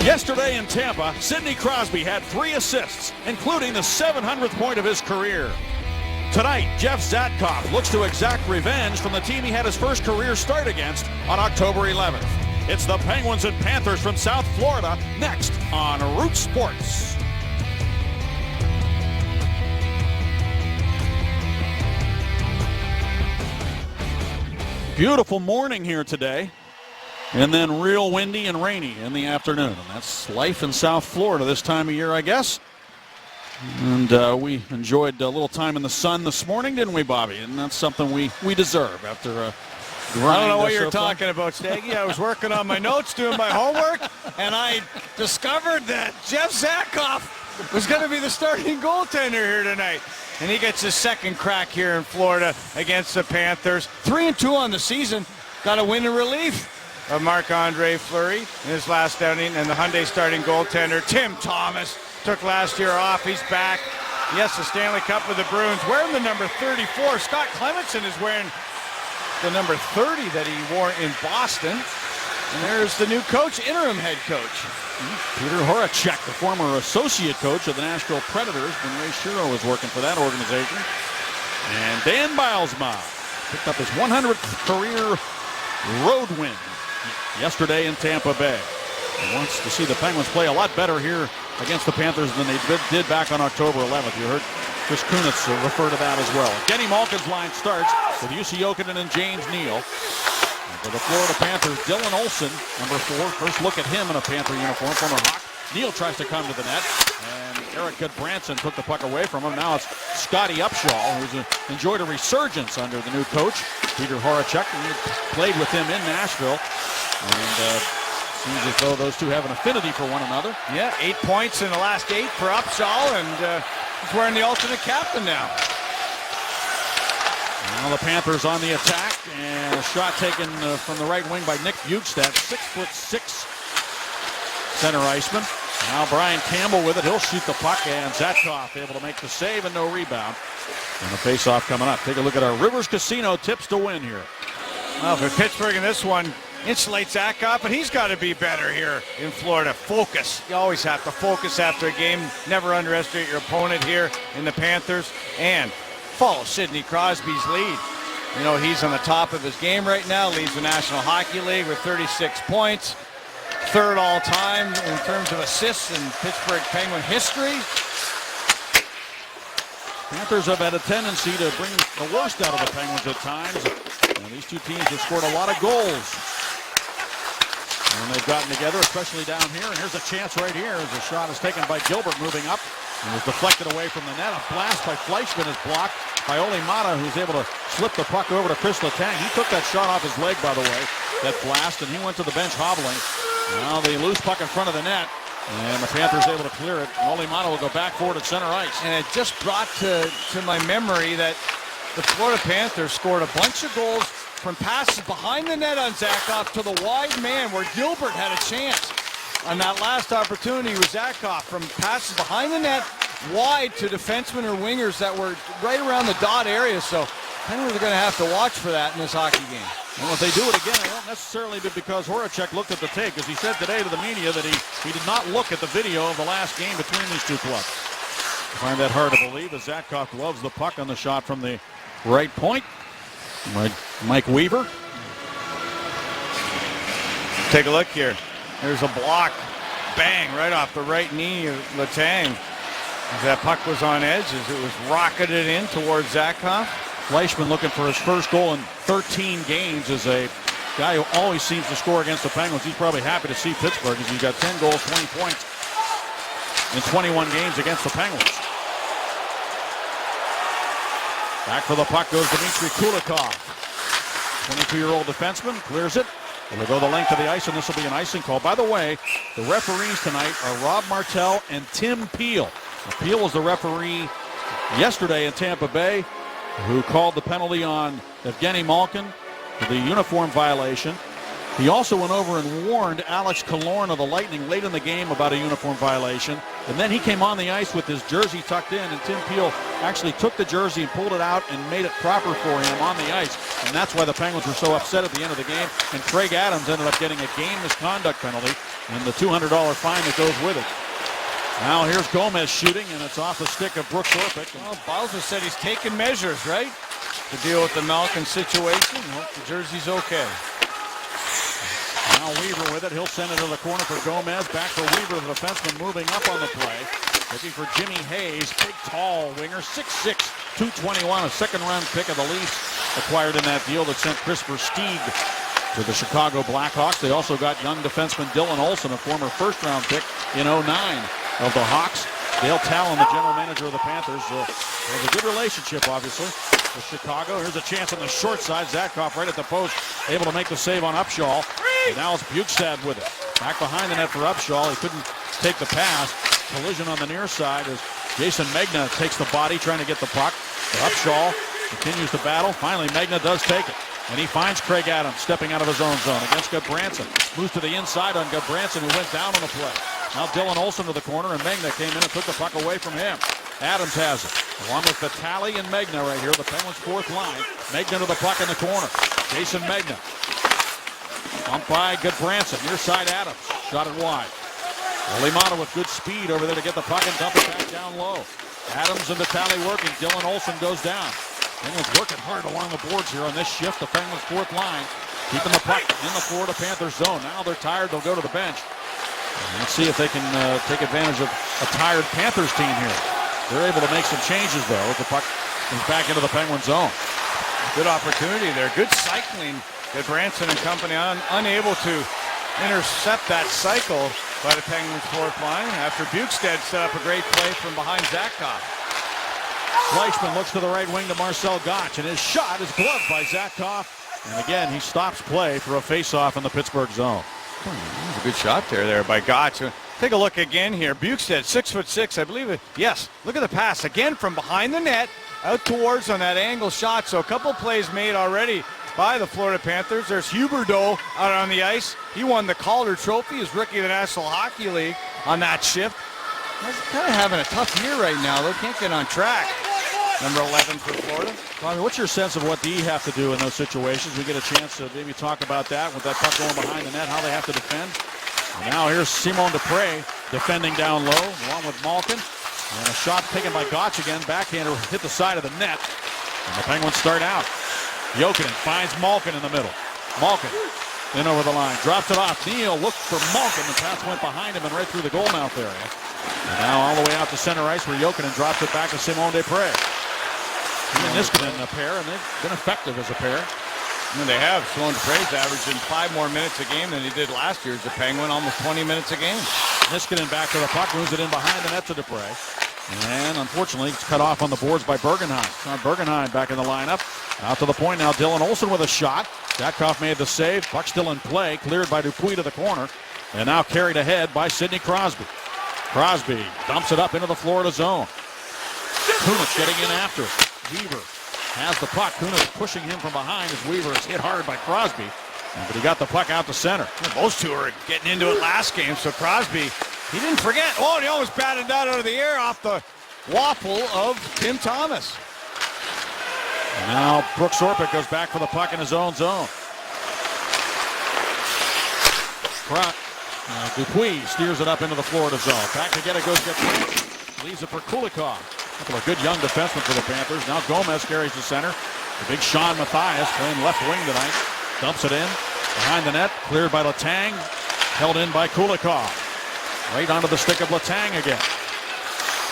Yesterday in Tampa, Sidney Crosby had 3 assists, including the 700th point of his career. Tonight, Jeff Zatkoff looks to exact revenge from the team he had his first career start against on October 11th. It's the Penguins and Panthers from South Florida next on Root Sports. Beautiful morning here today, and then real windy and rainy in the afternoon. And that's life in South Florida this time of year, I guess. And we enjoyed a little time in the sun this morning, didn't we, Bobby? And that's something we deserve after a grind. I don't know what you're talking about, Staggy. I was working on my notes, doing my homework, and I discovered that Jeff Zatkoff was going to be the starting goaltender here tonight. And he gets his second crack here in Florida against the Panthers. 3-2 on the season. Got a win in relief of Marc-Andre Fleury in his last outing. And the Hyundai starting goaltender, Tim Thomas, took last year off. He's back. Yes, the Stanley Cup with the Bruins. Wearing the number 34. Scott Clemmensen is wearing the number 30 that he wore in Boston. And there's the new coach, interim head coach. Peter Horacek, the former associate coach of the Nashville Predators when Ray Shero was working for that organization. And Dan Bylsma picked up his 100th career road win yesterday in Tampa Bay. He wants to see the Penguins play a lot better here against the Panthers than they did back on October 11th. You heard Chris Kunitz refer to that as well. Genny Malkin's line starts with Jussi Jokinen and James Neal. For the Florida Panthers, Dylan Olsen, number 4. First look at him in a Panther uniform, former Hawk. Neal tries to come to the net, and Eric Goodbranson took the puck away from him. Now it's Scotty Upshall, who's enjoyed a resurgence under the new coach, Peter Horacek. He played with him in Nashville, and seems as though those two have an affinity for one another. Yeah, 8 points in the last 8 for Upshall, and he's wearing the alternate captain now. Now the Panthers on the attack, and a shot taken from the right wing by Nick Bjugstad, 6'6" center iceman. Now Brian Campbell with it. He'll shoot the puck, and Zatkoff able to make the save and no rebound. And the face-off coming up. Take a look at our Rivers Casino tips to win here. Well, for Pittsburgh in this one, insulates Zatkoff, but he's got to be better here in Florida. Focus. You always have to focus after a game. Never underestimate your opponent here in the Panthers. And follow Sidney Crosby's lead. You know, he's on the top of his game right now, leads the National Hockey League with 36 points. Third all-time in terms of assists in Pittsburgh Penguin history. Panthers have had a tendency to bring the worst out of the Penguins at times. And these two teams have scored a lot of goals when they've gotten together, especially down here. And here's a chance right here as the shot is taken by Gilbert moving up. And was deflected away from the net. A blast by Fleischmann is blocked by Olli Maatta, who's able to slip the puck over to Chris Letang. He took that shot off his leg, by the way, that blast, and he went to the bench hobbling. Now the loose puck in front of the net, and the Panthers able to clear it. Olli Maatta will go back forward at center ice. And it just brought to my memory that the Florida Panthers scored a bunch of goals from passes behind the net on Zatkoff to the wide man where Gilbert had a chance. On that last opportunity with Zatkoff, from passes behind the net, wide to defensemen or wingers that were right around the dot area. So Penguins are going to have to watch for that in this hockey game. Well, if they do it again, it won't necessarily be because Horacek looked at the tape, because he said today to the media that he did not look at the video of the last game between these two clubs. I find that hard to believe as Zatkoff loves the puck on the shot from the right point. Mike Weaver. Take a look here. There's a block, bang, right off the right knee of Letang. As that puck was on edge, as it was rocketed in towards Zatkoff. Fleischmann looking for his first goal in 13 games as a guy who always seems to score against the Penguins. He's probably happy to see Pittsburgh as he's got 10 goals, 20 points in 21 games against the Penguins. Back for the puck goes Dmitry Kulikov. 22-year-old defenseman clears it. It'll go the length of the ice, and this will be an icing call. By the way, the referees tonight are Rob Martell and Tim Peel. Peel was the referee yesterday in Tampa Bay who called the penalty on Evgeny Malkin for the uniform violation. He also went over and warned Alex Killorn of the Lightning late in the game about a uniform violation. And then he came on the ice with his jersey tucked in, and Tim Peel actually took the jersey and pulled it out and made it proper for him on the ice. And that's why the Penguins were so upset at the end of the game. And Craig Adams ended up getting a game misconduct penalty and the $200 fine that goes with it. Now here's Gomez shooting, and it's off the stick of Brooks Orpik. Well, Bowser said he's taking measures, right, to deal with the Malkin situation. Hope the jersey's okay. Now Weaver with it. He'll send it to the corner for Gomez. Back for Weaver, the defenseman moving up on the play. Looking for Jimmy Hayes, big, tall winger, 6'6", 221, a second-round pick of the Leafs acquired in that deal that sent Chris Versteeg to the Chicago Blackhawks. They also got young defenseman Dylan Olsen, a former first-round pick in 09 of the Hawks. Dale Talon, the general manager of the Panthers, has a good relationship, obviously, with Chicago. Here's a chance on the short side. Zatkoff right at the post, able to make the save on Upshaw. And now it's Bukestad with it. Back behind the net for Upshaw. He couldn't take the pass. Collision on the near side as Jason Megna takes the body, trying to get the puck. But Upshaw continues to battle. Finally, Megna does take it. And he finds Craig Adams stepping out of his own zone against Gudbranson. Moves to the inside on Gudbranson, who went down on the play. Now Dylan Olsen to the corner, and Megna came in and took the puck away from him. Adams has it, along with Vitale and Megna right here, the Penguins' fourth line. Megna to the puck in the corner. Jason Megna. Bumped by Gudbranson. Near side Adams. Shot it wide. Olimata with good speed over there to get the puck and dump it back down low. Adams and Vitale working. Dylan Olsen goes down. Penguins working hard along the boards here on this shift. The Penguins' fourth line keeping the puck in the Florida Panthers zone. Now they're tired. They'll go to the bench. Let's see if they can take advantage of a tired Panthers team here. They're able to make some changes, though, as the puck comes back into the Penguin zone. Good opportunity there. Good cycling. Gudbranson and company unable to intercept that cycle by the Penguins' fourth line after Bukestad set up a great play from behind Zatkoff. Fleischmann looks to the right wing to Marcel Gotch, and his shot is gloved by Zatkoff. And again, he stops play for a face-off in the Pittsburgh zone. That was a good shot there by Gotch. Take a look again here. Bukestad, 6'6", I believe it. Yes, look at the pass. Again from behind the net, out towards on that angle shot. So a couple plays made already by the Florida Panthers. There's Huberdeau out on the ice. He won the Calder Trophy as rookie of the National Hockey League on that shift. He's kind of having a tough year right now, though. Can't get on track. Number 11 for Florida. Bobby, what's your sense of what D have to do in those situations? We get a chance to maybe talk about that with that puck going behind the net, how they have to defend. And now here's Simon Dupre defending down low, along with Malkin. And a shot taken by Gotch again. Backhander hit the side of the net. And the Penguins start out. Jokinen finds Malkin in the middle. Malkin in over the line. Drops it off. Neal looked for Malkin. The pass went behind him and right through the goal mouth area. And now all the way out to center ice where Jokinen drops it back to Simon Dupre. He and Niskanen a pair, and they've been effective as a pair. And they have. Simon Dupre's averaging 5 more minutes a game than he did last year as a Penguin, almost 20 minutes a game. Niskanen back to the puck, moves it in behind the net to Dupre. And unfortunately, it's cut off on the boards by Bergenheim. Bergenheim back in the lineup. Out to the point now, Dylan Olsen with a shot. Zatkoff made the save. Puck still in play, cleared by Dupuis to the corner. And now carried ahead by Sidney Crosby. Crosby dumps it up into the Florida zone. Kunitz getting in after it. Weaver has the puck. Kunitz pushing him from behind as Weaver is hit hard by Crosby. But he got the puck out to center. Those two are getting into it last game, so Crosby, he didn't forget. Oh, and he almost batted that out of the air off the waffle of Tim Thomas. And now Brooks Orpik goes back for the puck in his own zone. Dupuis steers it up into the Florida zone. Back to get it goes Gudbranson. Leaves it for Kulikov. A couple of good young defensemen for the Panthers. Now Gomez carries the center. The big Sean Matthias playing left wing tonight. Dumps it in. Behind the net. Cleared by Letang. Held in by Kulikov. Right onto the stick of Letang again.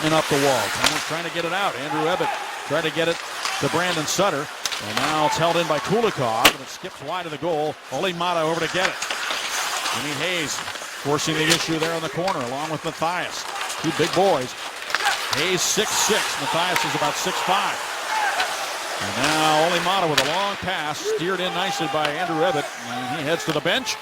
And up the wall. Penguins trying to get it out. Andrew Ebbett tried to get it to Brandon Sutter. And now it's held in by Kulikov. And it skips wide of the goal. Olimata over to get it. Jimmy Hayes forcing the issue there in the corner along with Matthias. Two big boys. Hayes 6'6". Matthias is about 6'5". And now Olimata with a long pass, steered in nicely by Andrew Ebbett. And he heads to the bench.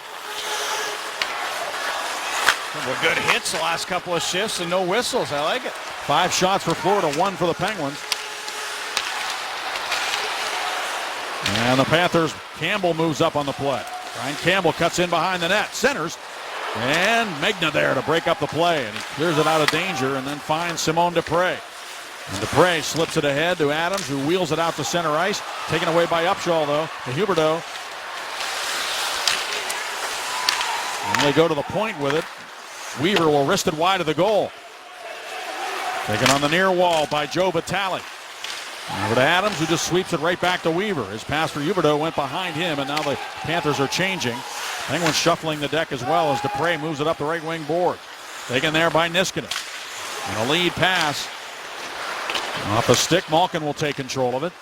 Well, good hits the last couple of shifts and no whistles. I like it. 5 shots for Florida, 1 for the Penguins. And the Panthers, Campbell moves up on the play. Ryan Campbell cuts in behind the net, centers. And Megna there to break up the play. And he clears it out of danger and then finds Simon Dupre. And Dupre slips it ahead to Adams, who wheels it out to center ice. Taken away by Upshaw, though, to Huberdeau. And And they go to the point with it. Weaver will wrist it wide of the goal. Taken on the near wall by Joe Vitale. Over to Adams, who just sweeps it right back to Weaver. His pass for Huberdeau went behind him, and now the Panthers are changing. Penguins shuffling the deck as well as Dupre moves it up the right wing board. Taken there by Niskanen. And a lead pass. Off a stick, Malkin will take control of it.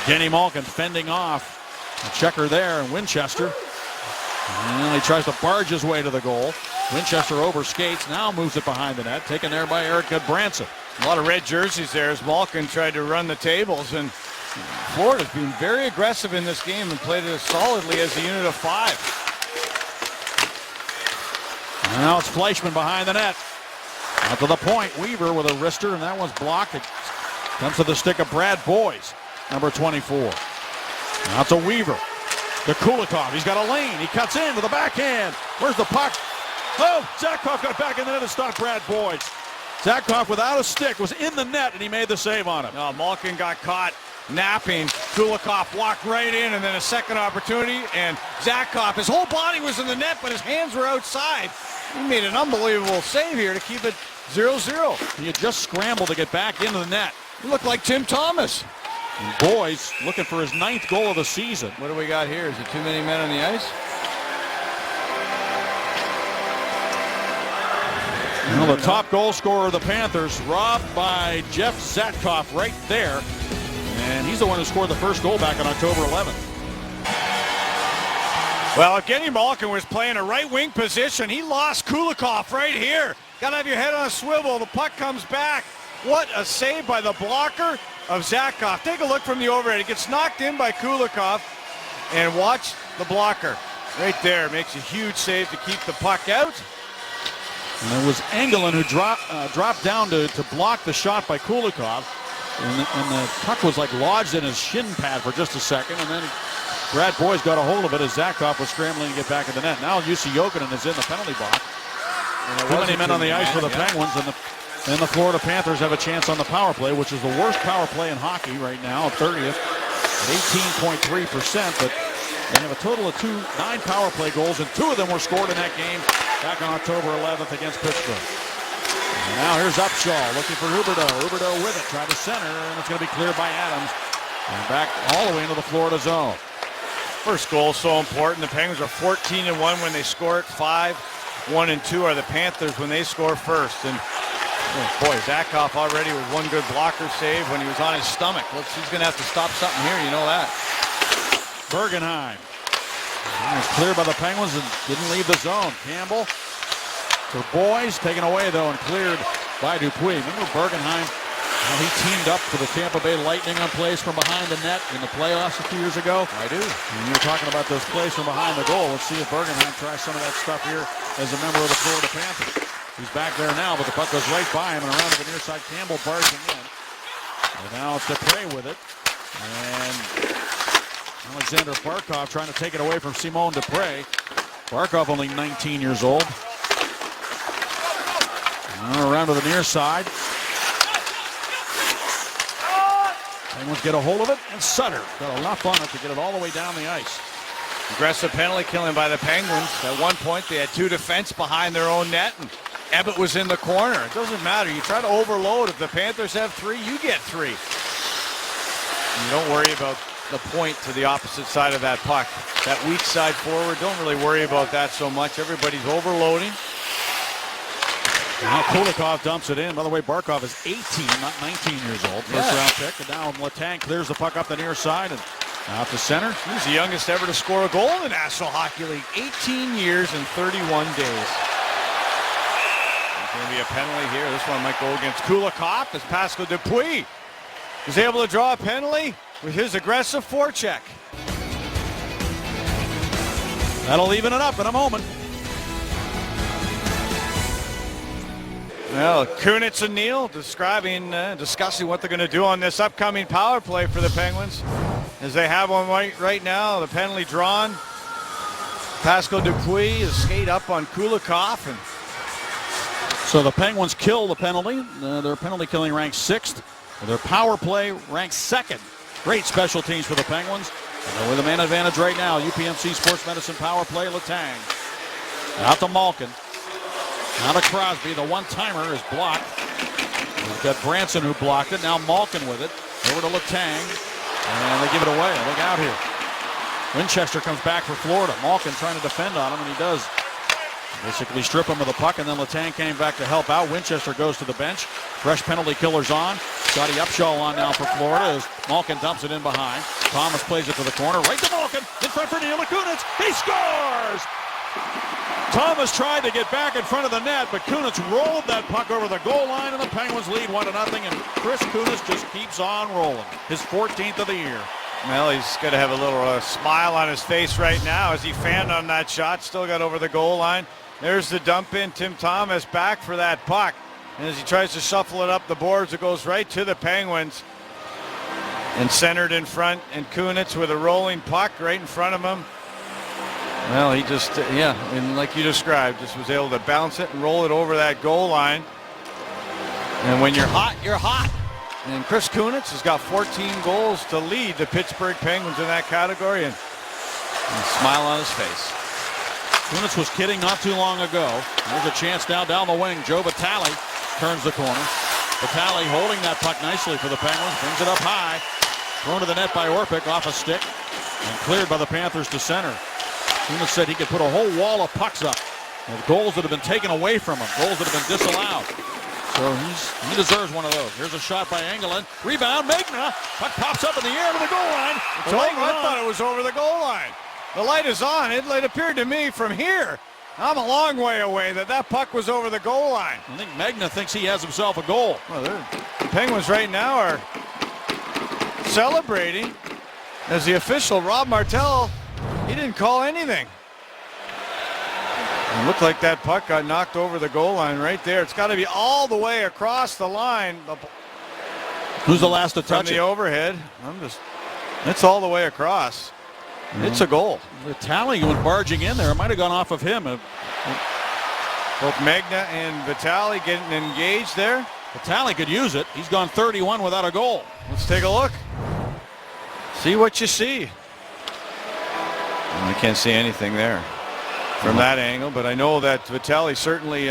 Evgeny Malkin fending off a checker there, and Winchester. And he tries to barge his way to the goal. Winchester overskates, now moves it behind the net. Taken there by Eric Goodbranson. A lot of red jerseys there as Malkin tried to run the tables, and Florida's been very aggressive in this game and played it solidly as a unit of 5. And now it's Fleischman behind the net. Out to the point, Weaver with a wrister, and that one's blocked. It comes to the stick of Brad Boyes, number 24. Now to Weaver. To Kulikov, he's got a lane, he cuts in to the backhand. Where's the puck? Oh, Zakhoff got back in the net to stop Brad Boyes. Zakhoff without a stick was in the net, and he made the save on him. No, Malkin got caught napping. Kulikov walked right in, and then a second opportunity, and Zakhoff, his whole body was in the net, but his hands were outside. He made an unbelievable save here to keep it 0-0. He had just scrambled to get back into the net. He looked like Tim Thomas. And Boyes looking for his 9th goal of the season. What do we got here? Is it too many men on the ice? Well, the top goal scorer of the Panthers, robbed by Jeff Zatkoff right there. And he's the one who scored the first goal back on October 11th. Well, Evgeny Malkin was playing a right wing position. He lost Kulikov right here. Got to have your head on a swivel. The puck comes back. What a save by the blocker of Zakhoff. Take a look from the overhead. He gets knocked in by Kulikov. And watch the blocker. Right there. Makes a huge save to keep the puck out. And it was Engelin who dropped down to block the shot by Kulikov. And the puck was like lodged in his shin pad for just a second. And then Brad Boyes got a hold of it as Zakhoff was scrambling to get back in the net. Now Jussi Jokinen is in the penalty box. Too many men on the ice for the Penguins, and the Florida Panthers have a chance on the power play, which is the worst power play in hockey right now, 30th at 18.3%. But they have a total of 9 power play goals, and 2 of them were scored in that game back on October 11th against Pittsburgh. And now here's Upshaw looking for Huberdeau. Huberdeau with it, trying to center, and it's going to be cleared by Adams. And back all the way into the Florida zone. First goal is so important. The Penguins are 14-1 when they score it. 5-1-2 are the Panthers when they score first. And boy, Zakhoff already with one good blocker save when he was on his stomach. He's going to have to stop something here, you know that. Bergenheim. He was cleared by the Penguins and didn't leave the zone. Campbell for Boyes, taken away though and cleared by Dupuis. Remember Bergenheim? Well, he teamed up for the Tampa Bay Lightning on plays from behind the net in the playoffs a few years ago. I do. And you're talking about those plays from behind the goal. Let's see if Bergenheim tries some of that stuff here as a member of the Florida Panthers. He's back there now, but the puck goes right by him and around to the near side. Campbell barging in. And now it's Dupre with it. And Alexander Barkov trying to take it away from Simon Dupre. Barkov only 19 years old. Around to the near side. Penguins get a hold of it, and Sutter got enough on it to get it all the way down the ice. Aggressive penalty killing by the Penguins. At one point, they had 2 defense behind their own net, and Ebbett was in the corner. It doesn't matter. You try to overload. If the Panthers have 3, you get 3. And you don't worry about the point to the opposite side of that puck. That weak side forward, don't really worry about that so much. Everybody's overloading. Now Kulikov dumps it in. By the way, Barkov is 18, not 19 years old. First round pick. And now Letang clears the puck up the near side and out to center. He's the youngest ever to score a goal in the National Hockey League. 18 years and 31 days. There's going to be a penalty here. This one might go against Kulikov as Pascal Dupuis is able to draw a penalty with his aggressive forecheck. That'll even it up in a moment. Well, Kunitz and Neal discussing what they're going to do on this upcoming power play for the Penguins. As they have one right now, the penalty drawn. Pascal Dupuis is skate up on Kulikov. And so the Penguins kill the penalty. Their penalty killing ranks 6th. Their power play ranks 2nd. Great special teams for the Penguins. And with a man advantage right now, UPMC Sports Medicine power play, Letang. Out to Malkin. Now to Crosby. The one-timer is blocked. We've got Branson who blocked it. Now Malkin with it. Over to Letang. And they give it away. Look out here. Winchester comes back for Florida. Malkin trying to defend on him, and he does. Basically strip him of the puck, and then Letang came back to help out. Winchester goes to the bench. Fresh penalty killers on. Scotty Upshaw on now for Florida as Malkin dumps it in behind. Thomas plays it to the corner. Right to Malkin. In front for Neil Kunitz. He scores! Thomas tried to get back in front of the net, but Kunitz rolled that puck over the goal line, and the Penguins lead 1-0, and Chris Kunitz just keeps on rolling. His 14th of the year. Well, he's going to have a little smile on his face right now as he fanned on that shot. Still got over the goal line. There's the dump in. Tim Thomas back for that puck. And as he tries to shuffle it up the boards, it goes right to the Penguins. And centered in front. And Kunitz with a rolling puck right in front of him. Well, he just, and like you described, just was able to bounce it and roll it over that goal line. And when you're hot, you're hot. And Chris Kunitz has got 14 goals to lead the Pittsburgh Penguins in that category. And a smile on his face. Kunitz was kidding not too long ago. There's a chance now down the wing. Joe Vitale turns the corner. Vitale holding that puck nicely for the Penguins. Brings it up high. Thrown to the net by Orpik off a stick. And cleared by the Panthers to center. Kunitz said he could put a whole wall of pucks up. With goals that have been taken away from him. Goals that have been disallowed. So he deserves one of those. Here's a shot by Engelland. Rebound, Megna. Puck pops up in the air to the goal line. I thought it was over the goal line. The light is on. It appeared to me from here. I'm a long way away that puck was over the goal line. I think Megna thinks he has himself a goal. Well, the Penguins right now are celebrating as the official, Rob Martel, he didn't call anything. It looked like that puck got knocked over the goal line right there. It's got to be all the way across the line. Who's the last to touch from it? The overhead. It's all the way across. It's a goal. Vitale went barging in there. It might have gone off of him. Both Megna and Vitale getting engaged there. Vitale could use it. He's gone 31 without a goal. Let's take a look. See what you see. I can't see anything there from that angle, but I know that Vitale certainly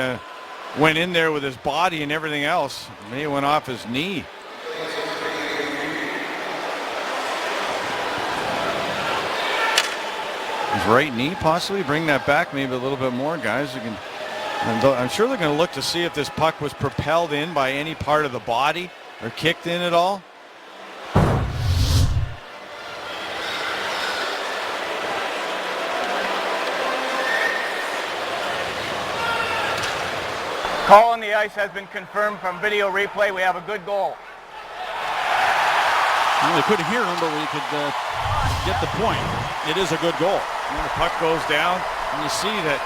went in there with his body and everything else. Maybe went off his knee. His right knee, possibly. Bring that back maybe a little bit more, guys. I'm sure they're going to look to see if this puck was propelled in by any part of the body or kicked in at all. Call on the ice has been confirmed from video replay. We have a good goal. Well, we couldn't hear him, but we could get the point. It is a good goal. When the puck goes down, and you see that,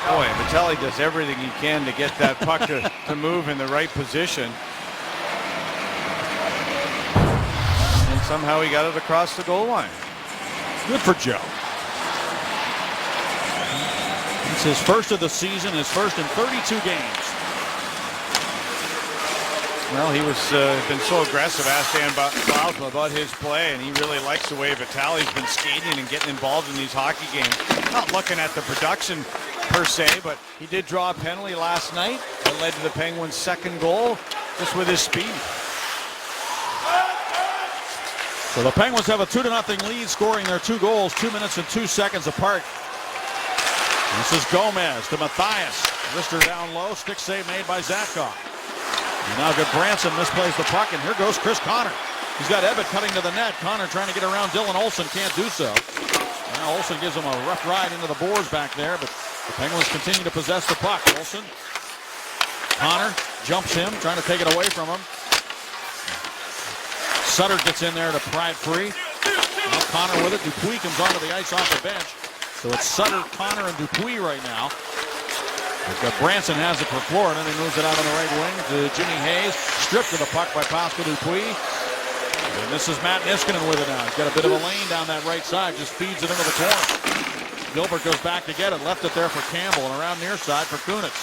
boy, Vitale does everything he can to get that puck to move in the right position. And somehow he got it across the goal line. Good for Joe. It's his first of the season, his first in 32 games. Well, he was been so aggressive. Asked Dan Bylsma about his play, and he really likes the way Vitale's been skating and getting involved in these hockey games. Not looking at the production per se, but he did draw a penalty last night that led to the Penguins' second goal just with his speed. So the Penguins have a 2-0 lead, scoring their 2 goals 2 minutes and 2 seconds apart. This is Gomez to Matthias. Wrister down low, stick save made by Zatkoff. And now good Branson misplays the puck, and here goes Chris Connor. He's got Ebbett cutting to the net. Connor trying to get around Dylan Olsen, can't do so. Now Olsen gives him a rough ride into the boards back there, but the Penguins continue to possess the puck. Olsen, Connor jumps him, trying to take it away from him. Sutter gets in there to pry it free. Now Connor with it. Dupuis comes onto the ice off the bench. So it's Sutter, Connor, and Dupuis right now. We've got Branson has it for Florida, and he moves it out on the right wing to Jimmy Hayes. Stripped of the puck by Pascal Dupuis. And this is Matt Niskanen with it now. He's got a bit of a lane down that right side, just feeds it into the corner. Gilbert goes back to get it, left it there for Campbell, and around near side for Kunitz.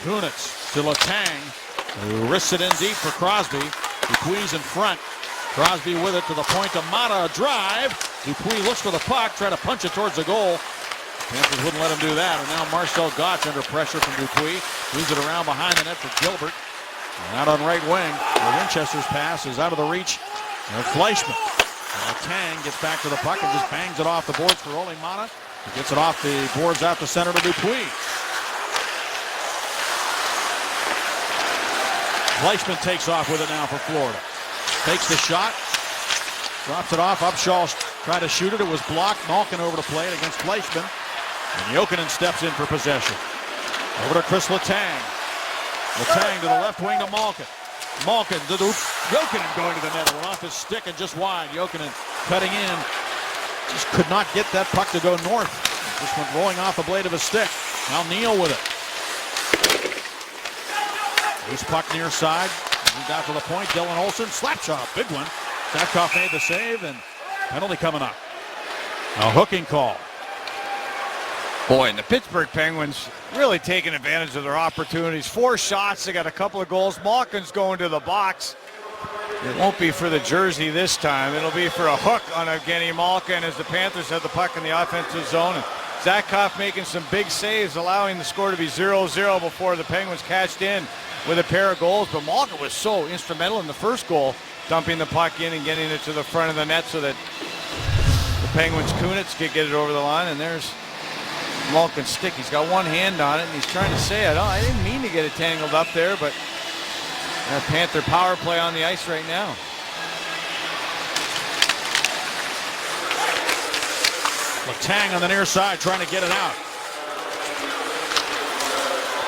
Kunitz to Letang, who wrists it in deep for Crosby. Dupuis in front. Crosby with it to the point to Mata, drive. Dupuis looks for the puck, try to punch it towards the goal. Panthers wouldn't let him do that, and now Marcel Gottsch under pressure from Dupuis. Moves it around behind the net for Gilbert. And out on right wing, Winchester's pass is out of the reach of Fleischmann. Tang gets back to the puck and just bangs it off the boards for Ole Mata. He gets it off the boards out to center to Dupuis. Fleischmann takes off with it now for Florida. Takes the shot. Drops it off. Upshaw tried to shoot it. It was blocked. Malkin over to play it against Fleischmann. And Jokinen steps in for possession. Over to Chris Letang. Letang to the left wing to Malkin. Malkin to Jokinen going to the net. It went off his stick and just wide. Jokinen cutting in. Just could not get that puck to go north. It just went rolling off the blade of his stick. Now Neal with it. Loose puck near side. Moved out to the point. Dylan Olsen. Slap shot. Big one. Zatkoff made the save, and penalty coming up. A hooking call. Boy, and the Pittsburgh Penguins really taking advantage of their opportunities. 4 shots. They got a couple of goals. Malkin's going to the box. It won't be for the jersey this time. It'll be for a hook on Evgeny Malkin as the Panthers have the puck in the offensive zone. And Zatkoff making some big saves, allowing the score to be 0-0 before the Penguins cashed in with a pair of goals. But Malkin was so instrumental in the first goal, dumping the puck in and getting it to the front of the net so that the Penguins' Kunitz could get it over the line. And there's Malkin's stick. He's got one hand on it, and he's trying to say, I didn't mean to get it tangled up there, but a Panther power play on the ice right now. Letang on the near side trying to get it out.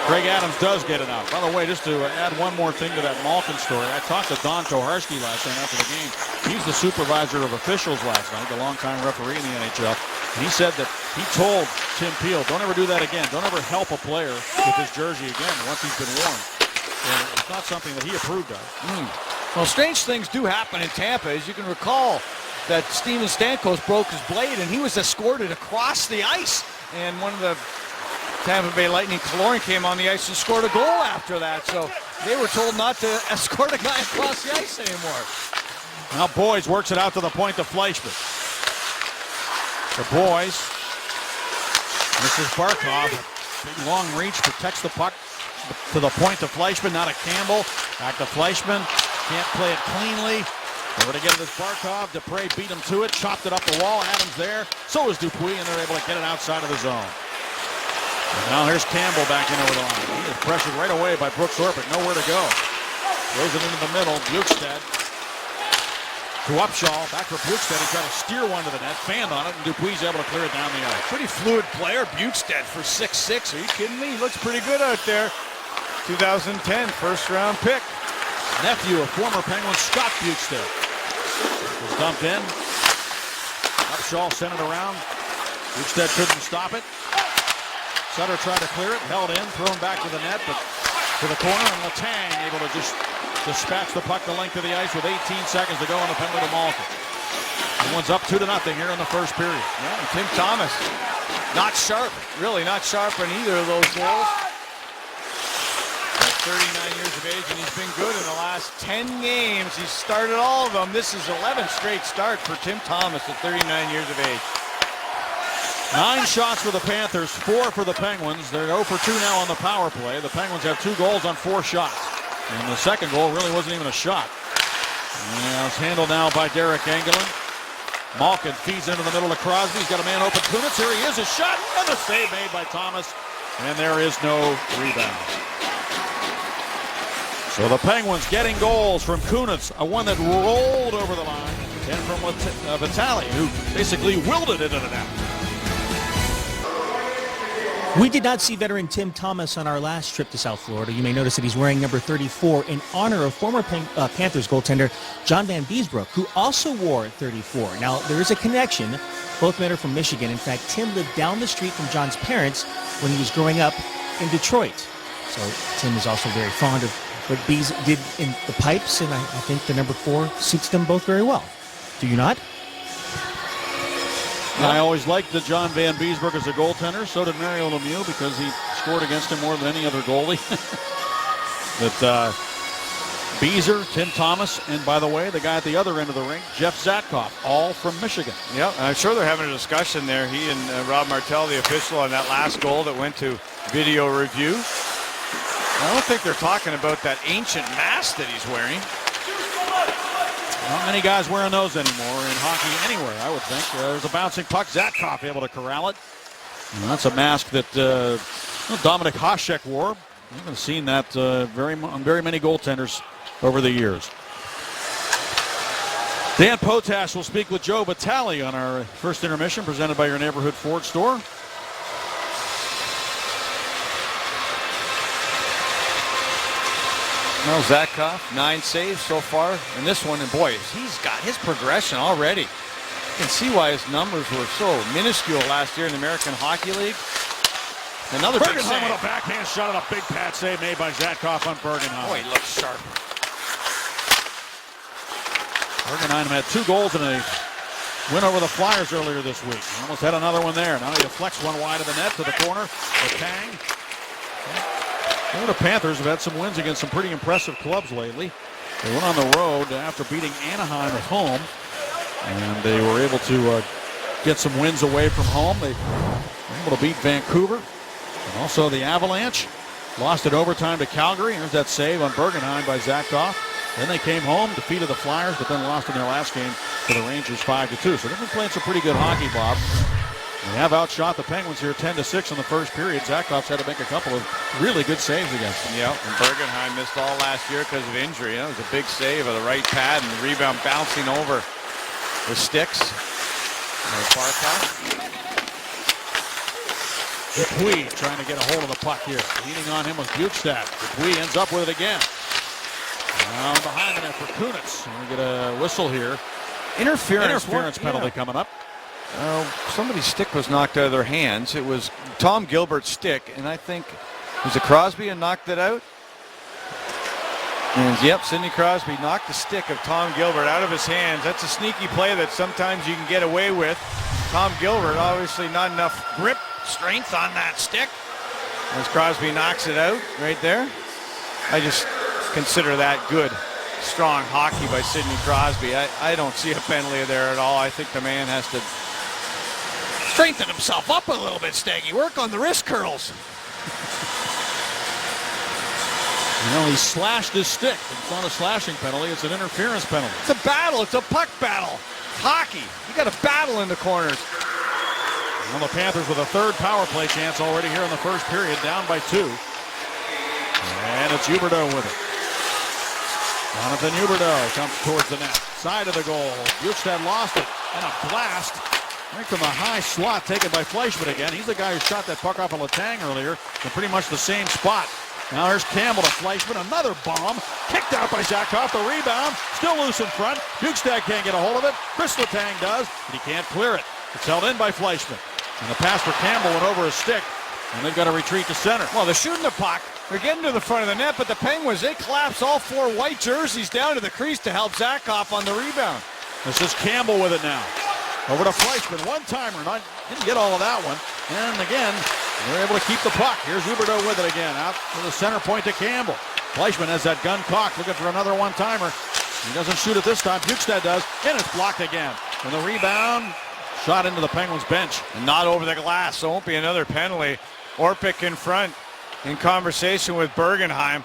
Greg Adams does get it out. By the way, just to add one more thing to that Malkin story, I talked to Don Toharski last night after the game. He's the supervisor of officials last night, the longtime referee in the NHL. And he said that he told Tim Peel, don't ever do that again. Don't ever help a player with his jersey again once he's been warned. And it's not something that he approved of. Well, strange things do happen in Tampa. As you can recall, that Steven Stamkos broke his blade, and he was escorted across the ice. And one of the Tampa Bay Lightning, Kaloran, came on the ice and scored a goal after that. So they were told not to escort a guy across the ice anymore. Now Boyes works it out to the point to Fleischmann. The Boyes. This is Barkov. Big long reach, protects the puck to the point to Fleischmann. Now to Campbell. Back to Fleischmann. Can't play it cleanly. Over to get it is Barkov. Dupre beat him to it. Chopped it up the wall. Adams there. So is Dupuis, and they're able to get it outside of the zone. And now here's Campbell back in over the line. He is pressured right away by Brooks Orpik. Nowhere to go. Throws it into the middle. Bjugstad to Upshaw. Back for Bjugstad. He tried to steer one to the net. Fanned on it, and Dupuis able to clear it down the ice. Pretty fluid player, Bjugstad, for 6'6". Are you kidding me? He looks pretty good out there. 2010 first-round pick. Nephew of former Penguin Scott Bjugstad. Was dumped in. Upshaw sent it around. Bjugstad couldn't stop it. Sutter tried to clear it, held in, thrown back to the net, but to the corner, and Letang able to just dispatch the puck the length of the ice with 18 seconds to go on the penalty to Malkin. Everyone's up 2-0 here in the first period. Yeah, and Tim Thomas, not sharp, really not sharp on either of those goals. At 39 years of age, and he's been good in the last 10 games. He's started all of them. This is 11th straight start for Tim Thomas at 39 years of age. 9 shots for the Panthers, 4 for the Penguins. They're 0 for 2 now on the power play. The Penguins have 2 goals on 4 shots. And the second goal really wasn't even a shot. And it's handled now by Derek Engelland. Malkin feeds into the middle of Crosby. He's got a man open. Kunitz, here he is, a shot, and the save made by Thomas. And there is no rebound. So the Penguins getting goals from Kunitz, a one that rolled over the line, and from Vitale, who basically willed it into the net. We did not see veteran Tim Thomas on our last trip to South Florida. You may notice that he's wearing number 34 in honor of former Panthers goaltender John Van Beesbrook, who also wore 34. Now, there is a connection. Both men are from Michigan. In fact, Tim lived down the street from John's parents when he was growing up in Detroit. So Tim is also very fond of what Bees did in the pipes, and I think the number 4 suits them both very well. Do you not? I always liked the John Van Beesbrook as a goaltender. So did Mario Lemieux, because he scored against him more than any other goalie. But Beezer, Tim Thomas, and by the way, the guy at the other end of the ring, Jeff Zatkoff, all from Michigan. Yep, I'm sure they're having a discussion there. He and Rob Martell, the official, on that last goal that went to video review. I don't think they're talking about that ancient mask that he's wearing. Not many guys wearing those anymore in hockey anywhere, I would think. There's a bouncing puck. Zatkoff able to corral it. And that's a mask that Dominik Hasek wore. I haven't seen that on very many goaltenders over the years. Dan Potash will speak with Joe Vitale on our first intermission, presented by your neighborhood Ford store. Well, Zatkoff, 9 saves so far in this one, and boy, he's got his progression already. You can see why his numbers were so minuscule last year in the American Hockey League. Another big save. With a backhand shot at a big pad save made by Zatkoff on Bergenheim. Boy, he looks sharp. Bergenheim had 2 goals in a win over the Flyers earlier this week. He almost had another one there. Now he deflects one wide of the net to the corner for Tang. Well, the Panthers have had some wins against some pretty impressive clubs lately. They went on the road after beating Anaheim at home, and they were able to get some wins away from home. They were able to beat Vancouver, and also the Avalanche. Lost it overtime to Calgary. Here's that save on Bergenheim by Zatkoff. Then they came home, defeated the Flyers, but then lost in their last game to the Rangers 5-2. So they've been playing some pretty good hockey, Bob. They have outshot the Penguins here 10-6 in the first period. Zatkoff's had to make a couple of really good saves against them. Yeah, and Bergenheim missed all last year because of injury. It was a big save of the right pad and the rebound bouncing over the sticks. Dupuis trying to get a hold of the puck here. Leaning on him was Bukestad. Dupuis ends up with it again. Down behind the net for Kunitz. And we get a whistle here. Interference penalty coming up. Somebody's stick was knocked out of their hands. It was Tom Gilbert's stick, and I think, was it Crosby who knocked it out? And yep, Sidney Crosby knocked the stick of Tom Gilbert out of his hands. That's a sneaky play that sometimes you can get away with. Tom Gilbert, obviously not enough grip strength on that stick. As Crosby knocks it out right there. I just consider that good, strong hockey by Sidney Crosby. I don't see a penalty there at all. I think the man has to strengthen himself up a little bit, Staggy. Work on the wrist curls. You know, he slashed his stick. It's not a slashing penalty. It's an interference penalty. It's a battle. It's a puck battle. Hockey. You got to battle in the corners. Well, the Panthers with a third power play chance already here in the first period, down by 2. And it's Huberdeau with it. Jonathan Huberdeau comes towards the net. Side of the goal. Bukestad lost it. And a blast right from the high slot taken by Fleischmann again. He's the guy who shot that puck off of Letang earlier in pretty much the same spot. Now there's Campbell to Fleischmann. Another bomb. Kicked out by Zatkoff. The rebound. Still loose in front. Bukestad can't get a hold of it. Chris Letang does, but he can't clear it. It's held in by Fleischmann. And the pass for Campbell went over his stick. And they've got to retreat to center. Well, they're shooting the puck. They're getting to the front of the net, but the Penguins, they collapse all 4 white jerseys down to the crease to help Zatkoff on the rebound. This is Campbell with it now. Over to Fleischmann. One-timer. Didn't get all of that one. And again, they're able to keep the puck. Here's Huberdeau with it again. Out to the center point to Campbell. Fleischmann has that gun cocked, looking for another one-timer. He doesn't shoot it this time. Bukestad does. And it's blocked again. And the rebound shot into the Penguins bench. And not over the glass, so it won't be another penalty. Orpik in front in conversation with Bergenheim.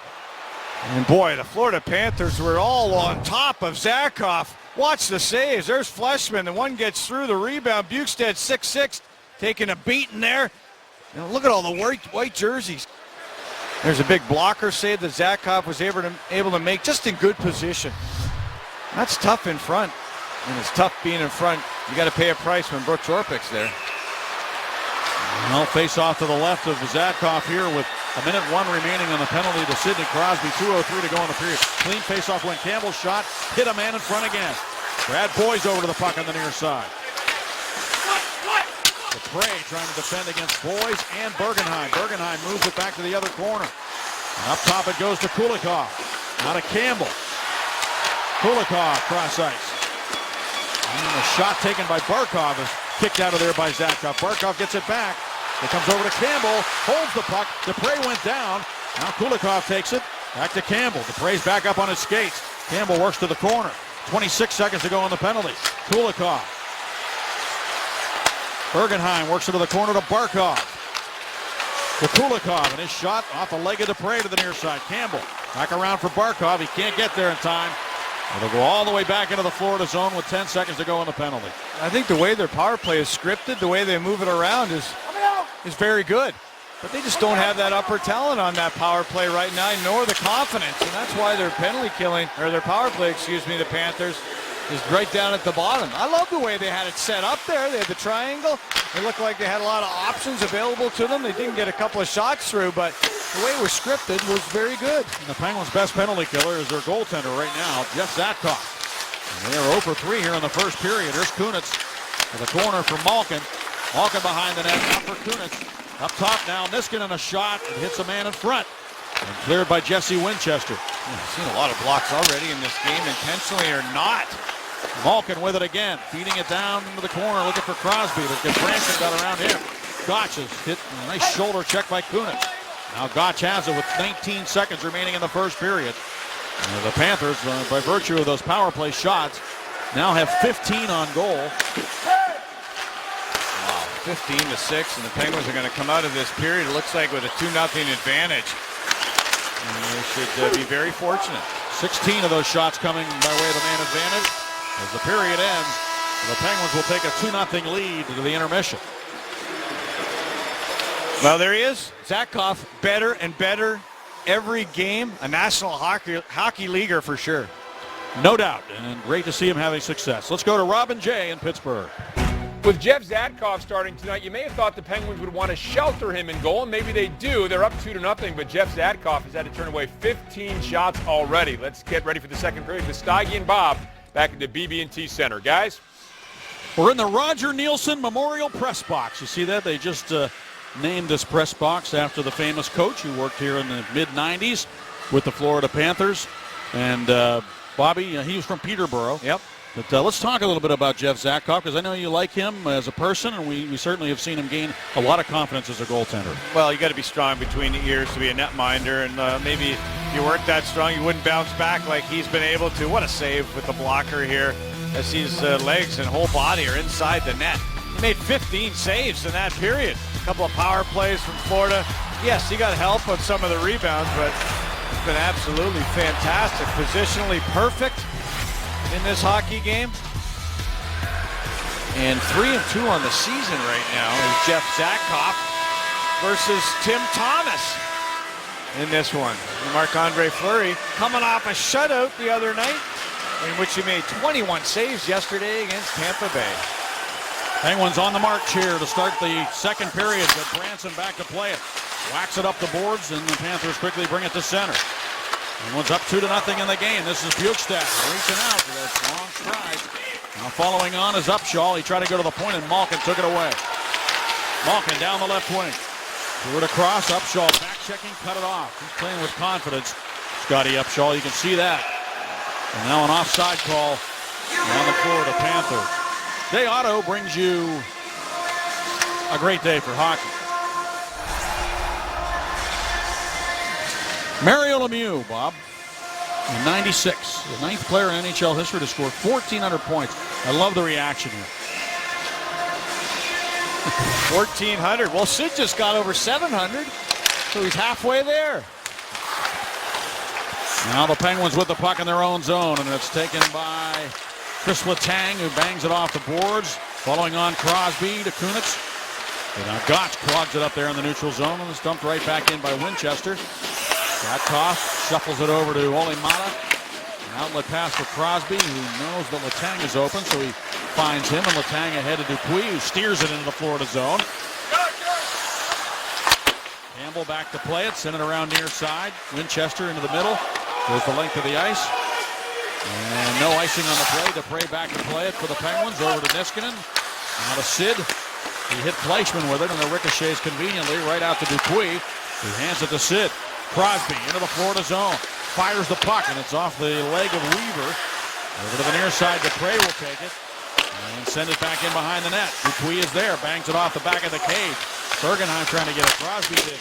And boy, the Florida Panthers were all on top of Zatkoff. Watch the saves. There's Fleischmann. The one gets through the rebound. Bukestad 6'6", taking a beating there. And look at all the white jerseys. There's a big blocker save that Zatkoff was able to make just in good position. That's tough in front. And it's tough being in front. You got to pay a price when Brooks Orpik's there. Well, face off to the left of Zatkoff here with 1:01 remaining on the penalty to Sidney Crosby. 2:03 to go in the period. Clean face off when Campbell's shot hit a man in front again. Brad Boyes over to the puck on the near side. Dupre trying to defend against Boyes and Bergenheim. Bergenheim moves it back to the other corner. And up top it goes to Kulikov. Now to Campbell. Kulikov cross ice. And the shot taken by Barkov is kicked out of there by Zatkoff. Barkov gets it back. It comes over to Campbell, holds the puck. Dupre went down. Now Kulikov takes it, Back to Campbell. Dupre's back up on his skates. Campbell works to the corner. 26 seconds to go on the penalty. Kulikov. Bergenheim works into the corner to Barkov. To Kulikov, and his shot off the leg of Dupre to the near side. Campbell back around for Barkov. He can't get there in time. It'll go all the way back into the Florida zone with 10 seconds to go on the penalty. I think the way their power play is scripted, the way they move it around is very good. But they just don't have that upper talent on that power play right now, nor the confidence. And that's why their penalty killing, or their power play, the Panthers, is right down at the bottom. I love the way they had it set up there. They had the triangle. It looked like they had a lot of options available to them. They didn't get a couple of shots through, but the way it was scripted was very good. And the Penguins' best penalty killer is their goaltender right now, Jeff Zatkoff. And they are 0 for 3 here in the first period. Here's Kunitz to the corner for Malkin. Malkin behind the net, now for Kunitz. Up top now, Niskanen a shot. It hits a man in front. And cleared by Jesse Winchester. I've seen a lot of blocks already in this game, intentionally or not. Malkin with it again, feeding it down into the corner, looking for Crosby. But Branson got around him. Gotch has hit a nice shoulder check by Kunitz. Now Gotch has it with 19 seconds remaining in the first period. And the Panthers, by virtue of those power play shots, now have 15 on goal. 15-6, and the Penguins are going to come out of this period, it looks like, with a 2-0 advantage. And they should be very fortunate. 16 of those shots coming by way of the man advantage. As the period ends, the Penguins will take a 2-0 lead to the intermission. Well, there he is. Zatkoff, better and better every game. A National Hockey Leaguer for sure. No doubt, and great to see him having success. Let's go to Robin Jay in Pittsburgh. With Jeff Zatkoff starting tonight, you may have thought the Penguins would want to shelter him in goal, and maybe they do. They're up 2-0, but Jeff Zatkoff has had to turn away 15 shots already. Let's get ready for the second period with Steige and Bob back at the BB&T Center. Guys? We're in the Roger Nielsen Memorial Press Box. You see that? They just named this press box after the famous coach who worked here in the mid-90s with the Florida Panthers. And Bobby, he was from Peterborough. Yep. But let's talk a little bit about Jeff Zatkoff, because I know you like him as a person, and we certainly have seen him gain a lot of confidence as a goaltender. Well, you got to be strong between the ears to be a netminder, and maybe if you weren't that strong, you wouldn't bounce back like he's been able to. What a save with the blocker here, as his legs and whole body are inside the net. He made 15 saves in that period. A couple of power plays from Florida. Yes, he got help on some of the rebounds, but it's been absolutely fantastic. Positionally perfect in this hockey game. And 3-2 on the season right now is Jeff Zatkoff versus Tim Thomas in this one. Marc-Andre Fleury coming off a shutout the other night, in which he made 21 saves yesterday against Tampa Bay. Penguins on the march here to start the second period. But Branson back to play it. Whacks it up the boards, and the Panthers quickly bring it to center. Penguins up 2-0 in the game. This is Bjugstad reaching out for those long strides. Now following on is Upshaw. He tried to go to the point, and Malkin took it away. Malkin down the left wing. Threw it across. Upshaw back checking, cut it off. He's playing with confidence. Scotty Upshaw, you can see that. And now an offside call on the Florida Panthers. Day Auto brings you a great day for hockey. Mario Lemieux, Bob, in 96, the ninth player in NHL history to score 1,400 points. I love the reaction here. 1,400. Well, Sid just got over 700, so he's halfway there. Now the Penguins with the puck in their own zone, and it's taken by Chris Letang, who bangs it off the boards. Following on Crosby to Kunitz. And now Gotch clogs it up there in the neutral zone, and it's dumped right back in by Winchester. Zatkoff shuffles it over to Olli Maatta. An outlet pass for Crosby, who knows that Letang is open, so he finds him, and Letang ahead to Dupuis, who steers it into the Florida zone. Campbell back to play it, send it around near side. Winchester into the middle, goes the length of the ice. And no icing on the play. Dupre back to play it for the Penguins, over to Niskanen. Now to Sid. He hit Fleischmann with it, and the ricochets conveniently right out to Dupuis, who hands it to Sid. Crosby into the Florida zone. Fires the puck, and it's off the leg of Weaver. Over to the near side. Dupre will take it and send it back in behind the net. Dupuis is there. Bangs it off the back of the cage. Bergenheim trying to get it. Crosby did.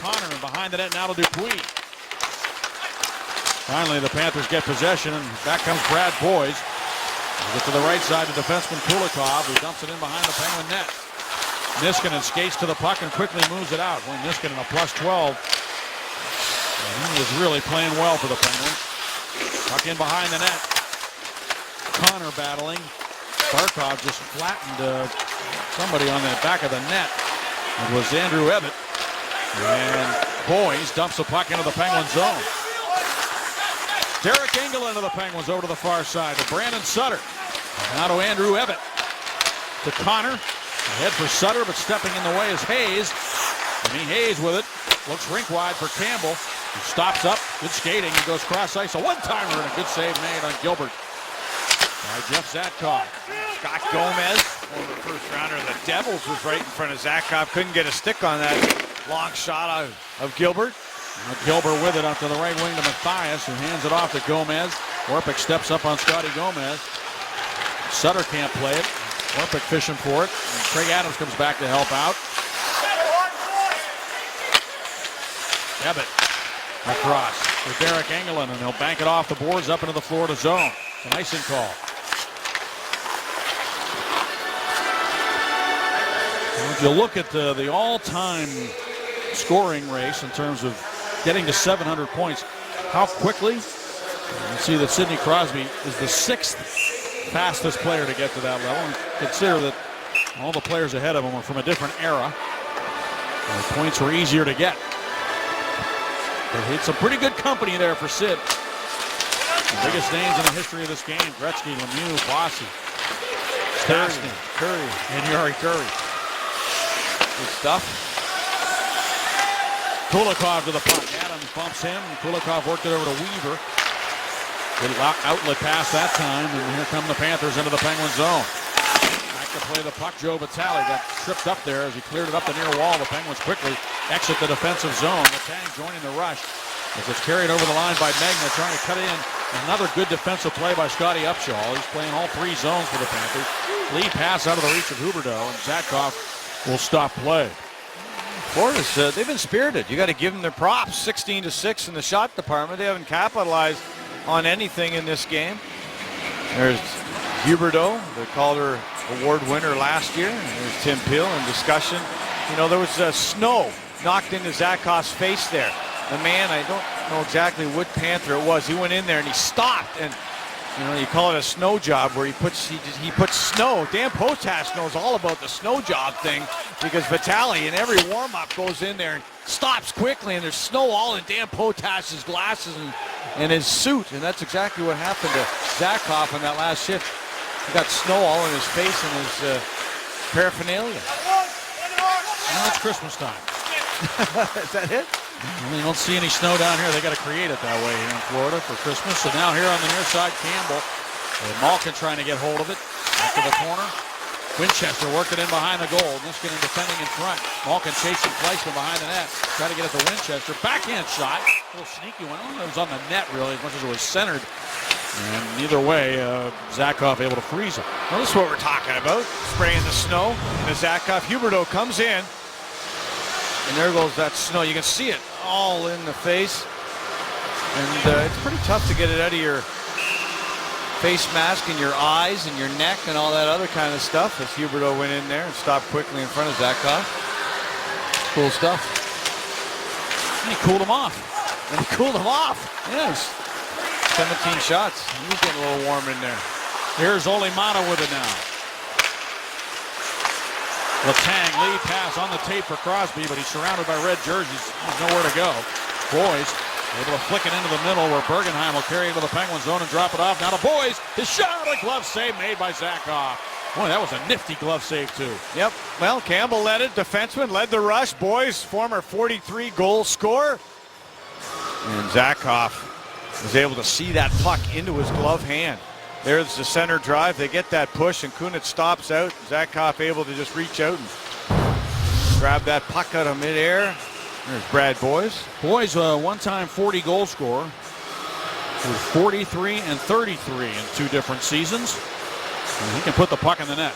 Connor, and behind the net now to Dupuis. Finally, the Panthers get possession, and back comes Brad Boyes. They get to the right side to defenseman Kulikov, who dumps it in behind the Penguin net. Niskanen skates to the puck and quickly moves it out. When Niskanen a +12. And he was really playing well for the Penguins. Puck in behind the net. Connor battling. Barkov just flattened somebody on the back of the net. It was Andrew Ebbett. And Boyes dumps the puck into the Penguin zone. Derek Engelland of the Penguins over to the far side to Brandon Sutter. Now to Andrew Ebbett. To Connor. Ahead for Sutter, but stepping in the way is Hayes. Jimmy Hayes with it. Looks rink wide for Campbell. He stops up. Good skating. He goes cross ice. A one-timer and a good save made on Gilbert by Jeff Zatkoff. Scott Gomez, former first rounder of the Devils, was right in front of Zatkoff. Couldn't get a stick on that long shot of Gilbert. Now Gilbert with it up to the right wing to Mathias, who hands it off to Gomez. Orpik steps up on Scotty Gomez. Sutter can't play it. Orpik fishing for it. And Craig Adams comes back to help out. Ebbett across for Derek Engelland, and he'll bank it off the boards up into the Florida zone. It's an icing call. If you look at the all-time scoring race in terms of getting to 700 points, how quickly, you see that Sidney Crosby is the 6th fastest player to get to that level. And consider that all the players ahead of him are from a different era. The points were easier to get. But it's a pretty good company there for Sid. The biggest names in the history of this game: Gretzky, Lemieux, Bossy, Stastny, Curry, and Yuri Curry. good stuff. Kulikov to the puck. Adams bumps him, and Kulikov worked it over to Weaver. Good outlet pass that time, and here come the Panthers into the Penguin zone. Back to play the puck. Joe Vitale got tripped up there as he cleared it up the near wall. The Penguins quickly exit the defensive zone. Letang joining the rush as it's carried over the line by Magna, trying to cut in. Another good defensive play by Scotty Upshall. He's playing all 3 zones for the Panthers. Lead pass out of the reach of Huberdeau, and Zatkoff will stop play. Florida's, they've been spirited. You got to give them their props. 16-6 in the shot department. They haven't capitalized on anything in this game. There's Huberdeau, the Calder Award winner last year. And there's Tim Peel in discussion. You know, there was snow knocked into Zatkoff's face there. The man, I don't know exactly what Panther it was. He went in there and he stopped, and you know, you call it a snow job where he puts snow. Dan Potash knows all about the snow job thing, because Vitale in every warm-up goes in there and stops quickly, and there's snow all in Dan Potash's glasses and his suit, and that's exactly what happened to Zatkoff on that last shift. He got snow all in his face and his paraphernalia. Now it's Christmas time. Is that it? Well, you don't see any snow down here. They got to create it that way here in Florida for Christmas. So now here on the near side, Campbell. And Malkin trying to get hold of it. Back to the corner. Winchester working in behind the goal. Niskanen defending in front. Malkin chasing Fleischman behind the net. Try to get it to Winchester. Backhand shot. A little sneaky one. I don't know if it was on the net really as much as it was centered. And either way, Zatkoff able to freeze it. Well, this is what we're talking about. Spraying the snow into Zatkoff. Huberdeau comes in. And there goes that snow. You can see it all in the face. And it's pretty tough to get it out of your face mask and your eyes and your neck and all that other kind of stuff. As Huberdeau went in there and stopped quickly in front of Zatkoff. Cool stuff. And he cooled him off. And he cooled him off. Yes. 17 shots. He was getting a little warm in there. Here's Olimata with it now. Letang lead pass on the tape for Crosby, but he's surrounded by red jerseys. There's nowhere to go. Boyes able to flick it into the middle where Bergenheim will carry it to the Penguin zone and drop it off. Now to Boyes. His shot, a glove save made by Zatkoff. Boy, that was a nifty glove save too. Yep. Well, Campbell led it. Defenseman led the rush. Boyes, former 43 goal scorer. And Zatkoff was able to see that puck into his glove hand. There's the center drive. They get that push, and Kunitz stops out. Zatkoff able to just reach out and grab that puck out of midair. There's Brad Boyes. Boyes, a one-time 40 goal scorer, with 43 and 33 in 2 different seasons. And he can put the puck in the net.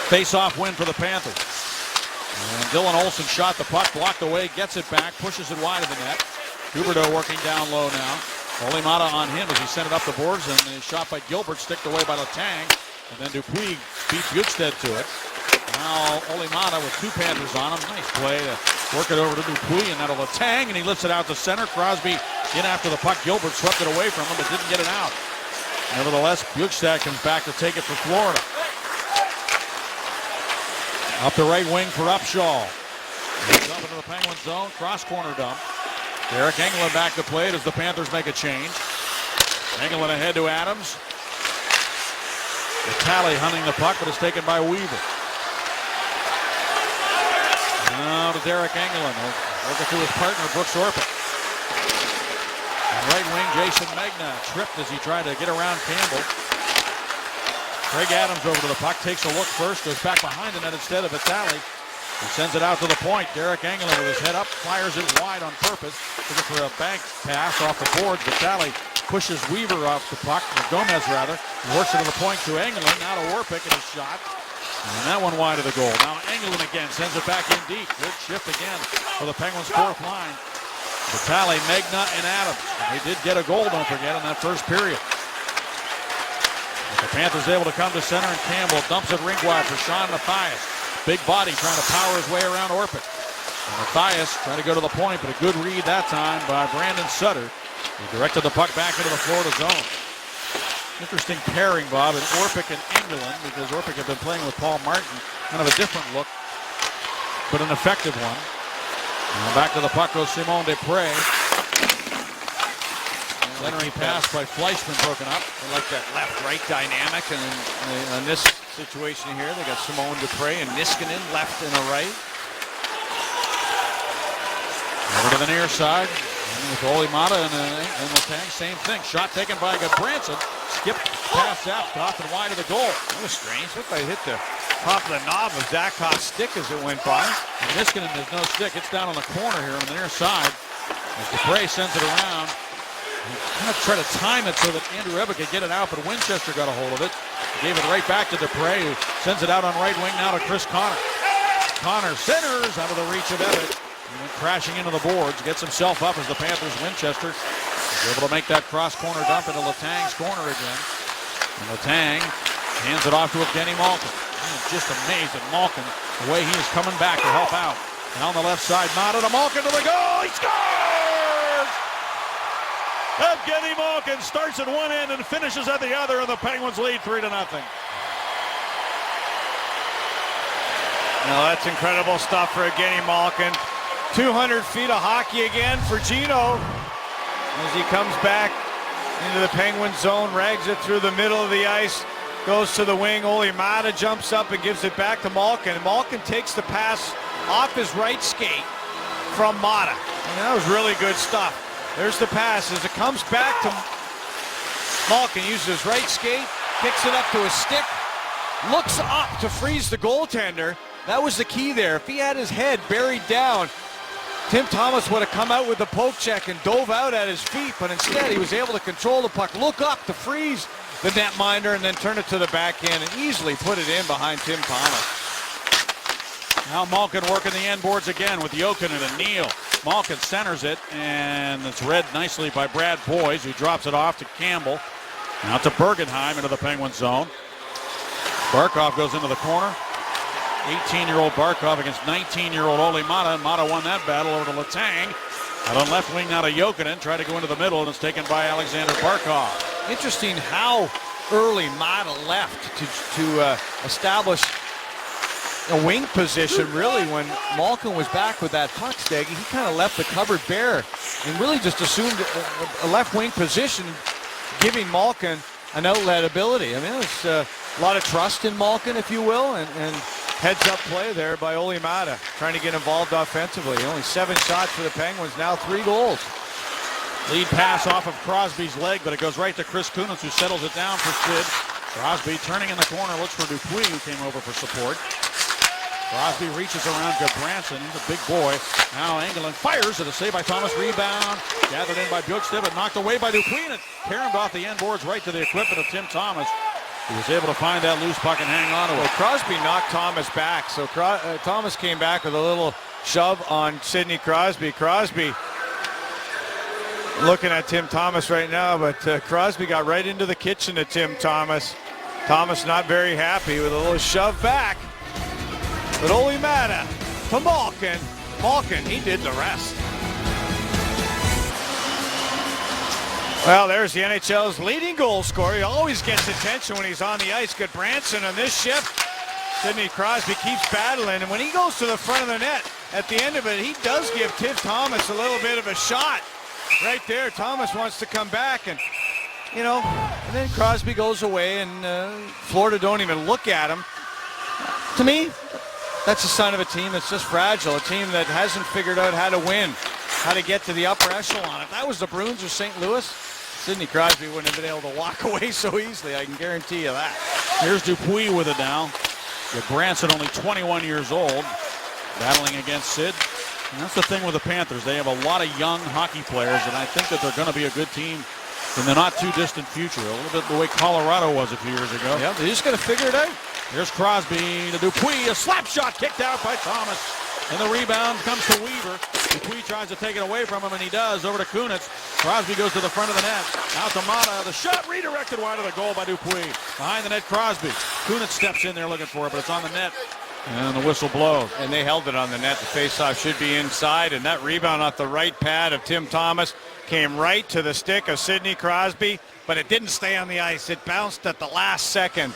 Face-off win for the Panthers. And Dylan Olsen shot the puck, blocked away, gets it back, pushes it wide of the net. Huberdeau working down low now. Olimata on him as he sent it up the boards, and the shot by Gilbert sticked away by Letang. And then Dupuis beat Bukestad to it. Now Olimata with 2 Panthers on him. Nice play to work it over to Dupuis, and now to Letang, and he lifts it out to center. Crosby in after the puck. Gilbert swept it away from him, but didn't get it out. Nevertheless, Bukestad comes back to take it for Florida. Up the right wing for Upshaw. He's up into the Penguin zone. Cross corner dump. Derek Engelland back to play as the Panthers make a change. Engelland ahead to Adams. Vitale hunting the puck, but it's taken by Weaver. Now to Derek Engelland. Working through his partner, Brooks Orpik. And right wing, Jason Megna tripped as he tried to get around Campbell. Craig Adams over to the puck, takes a look first, goes back behind the net instead of Vitale. He sends it out to the point. Derek Engelland with his head up, fires it wide on purpose. Looking for a bank pass off the boards. Vitale pushes Weaver off the puck, or Gomez rather, and works it to the point to Engelland. Now to Orpik and his shot. And that one wide of the goal. Now Engelland again sends it back in deep. Good shift again for the Penguins' fourth line. Vitale, Megna, and Adams. And they did get a goal, don't forget, in that first period. But the Panthers able to come to center, and Campbell dumps it rink wide for Sean Mathias. Big body trying to power his way around Orpik. And Mathias trying to go to the point, but a good read that time by Brandon Sutter. He directed the puck back into the Florida zone. Interesting pairing, Bob, in Orpik and Engelland, because Orpik had been playing with Paul Martin. Kind of a different look, but an effective one. Now back to the puck goes Simon Desprez. Centering pass by Fleischmann broken up. I like that left-right dynamic, and in this situation here, they got Simon Desprez and Niskanen left and a right. Over to the near side. And with Olimata and Letang, same thing. Shot taken by Goodbranson. Skipped past Zapkov and wide of the goal. That was strange. Looked like it hit the top of the knob of Zapkov's stick as it went by. And Niskanen has no stick. It's down on the corner here on the near side. As Desprez sends it around. He kind of tried to time it so that Andrew Ebbett could get it out, but Winchester got a hold of it. Gave it right back to Desprez, who sends it out on right wing now to Chris Connor. Connor centers out of the reach of Ebbett. He went crashing into the boards, gets himself up as the Panthers Winchester is able to make that cross corner dump into Letang's corner again. And Letang hands it off to Evgeny Malkin. I'm just amazed at Malkin, the way he is coming back to help out. And on the left side, Nada to Malkin to the goal. He scores! Evgeny Malkin starts at one end and finishes at the other, and the Penguins lead 3-0. Now that's incredible stuff for Evgeny Malkin. 200 feet of hockey again for Gino as he comes back into the Penguin zone, rags it through the middle of the ice, goes to the wing. Olimata jumps up and gives it back to Malkin. And Malkin takes the pass off his right skate from Mata. And that was really good stuff. There's the pass as it comes back to Malkin. Uses his right skate, kicks it up to his stick, looks up to freeze the goaltender. That was the key there. If he had his head buried down, Tim Thomas would have come out with the poke check and dove out at his feet, but instead he was able to control the puck, look up to freeze the netminder, and then turn it to the backhand and easily put it in behind Tim Thomas. Now Malkin working the end boards again with Jokinen and Neal. Malkin centers it, and it's read nicely by Brad Boyes, who drops it off to Campbell. Now to Bergenheim into the Penguin zone. Barkov goes into the corner. 18-year-old Barkov against 19-year-old Olimata, and Mata won that battle over to Letang. Out on left wing now to Jokinen, tried to go into the middle, and it's taken by Alexander Barkov. Interesting how early Mata left to establish a wing position, really, when Malkin was back with that puck, Steggy. He kind of left the cupboard bare and really just assumed a left wing position, giving Malkin an outlet ability. I mean, there's a lot of trust in Malkin, if you will, and heads-up play there by Olimata, trying to get involved offensively. Only 7 shots for the Penguins, now 3 goals. Lead pass off of Crosby's leg, but it goes right to Chris Kunitz, who settles it down for Sid. Crosby turning in the corner, looks for Dupuis, who came over for support. Crosby reaches around Goodbranson. He's a big boy. Now Engelland fires at a save by Thomas. Rebound gathered in by Bjorkstad, but knocked away by Dupuis, and it caromed off the end boards right to the equipment of Tim Thomas. He was able to find that loose puck and hang on to Well, it. Crosby knocked Thomas back, so Thomas came back with a little shove on Sidney Crosby. Crosby looking at Tim Thomas right now, but Crosby got right into the kitchen to Tim Thomas. Thomas not very happy with a little shove back. But Ole Mata to Malkin. Malkin, he did the rest. Well, there's the NHL's leading goal scorer. He always gets attention when he's on the ice. Good Branson on this shift. Sidney Crosby keeps battling, and when he goes to the front of the net, at the end of it, he does give Tim Thomas a little bit of a shot. Right there, Thomas wants to come back, and and then Crosby goes away, and Florida don't even look at him. To me, that's a sign of a team that's just fragile, a team that hasn't figured out how to win, how to get to the upper echelon. If that was the Bruins or St. Louis, Sidney Crosby wouldn't have been able to walk away so easily, I can guarantee you that. Here's Dupuis with it now. Branson, only 21 years old, battling against Sid. And that's the thing with the Panthers. They have a lot of young hockey players, and I think that they're going to be a good team in the not-too-distant future. A little bit the way Colorado was a few years ago. Yeah, they just got to figure it out. Here's Crosby to Dupuis. A slap shot kicked out by Thomas. And the rebound comes to Weaver. Dupuis tries to take it away from him, and he does. Over to Kunitz. Crosby goes to the front of the net. Out to Mata. The shot redirected wide of the goal by Dupuis. Behind the net, Crosby. Kunitz steps in there looking for it, but it's on the net. And the whistle blows. And they held it on the net. The faceoff should be inside, and that rebound off the right pad of Tim Thomas came right to the stick of Sidney Crosby, but it didn't stay on the ice. It bounced at the last second.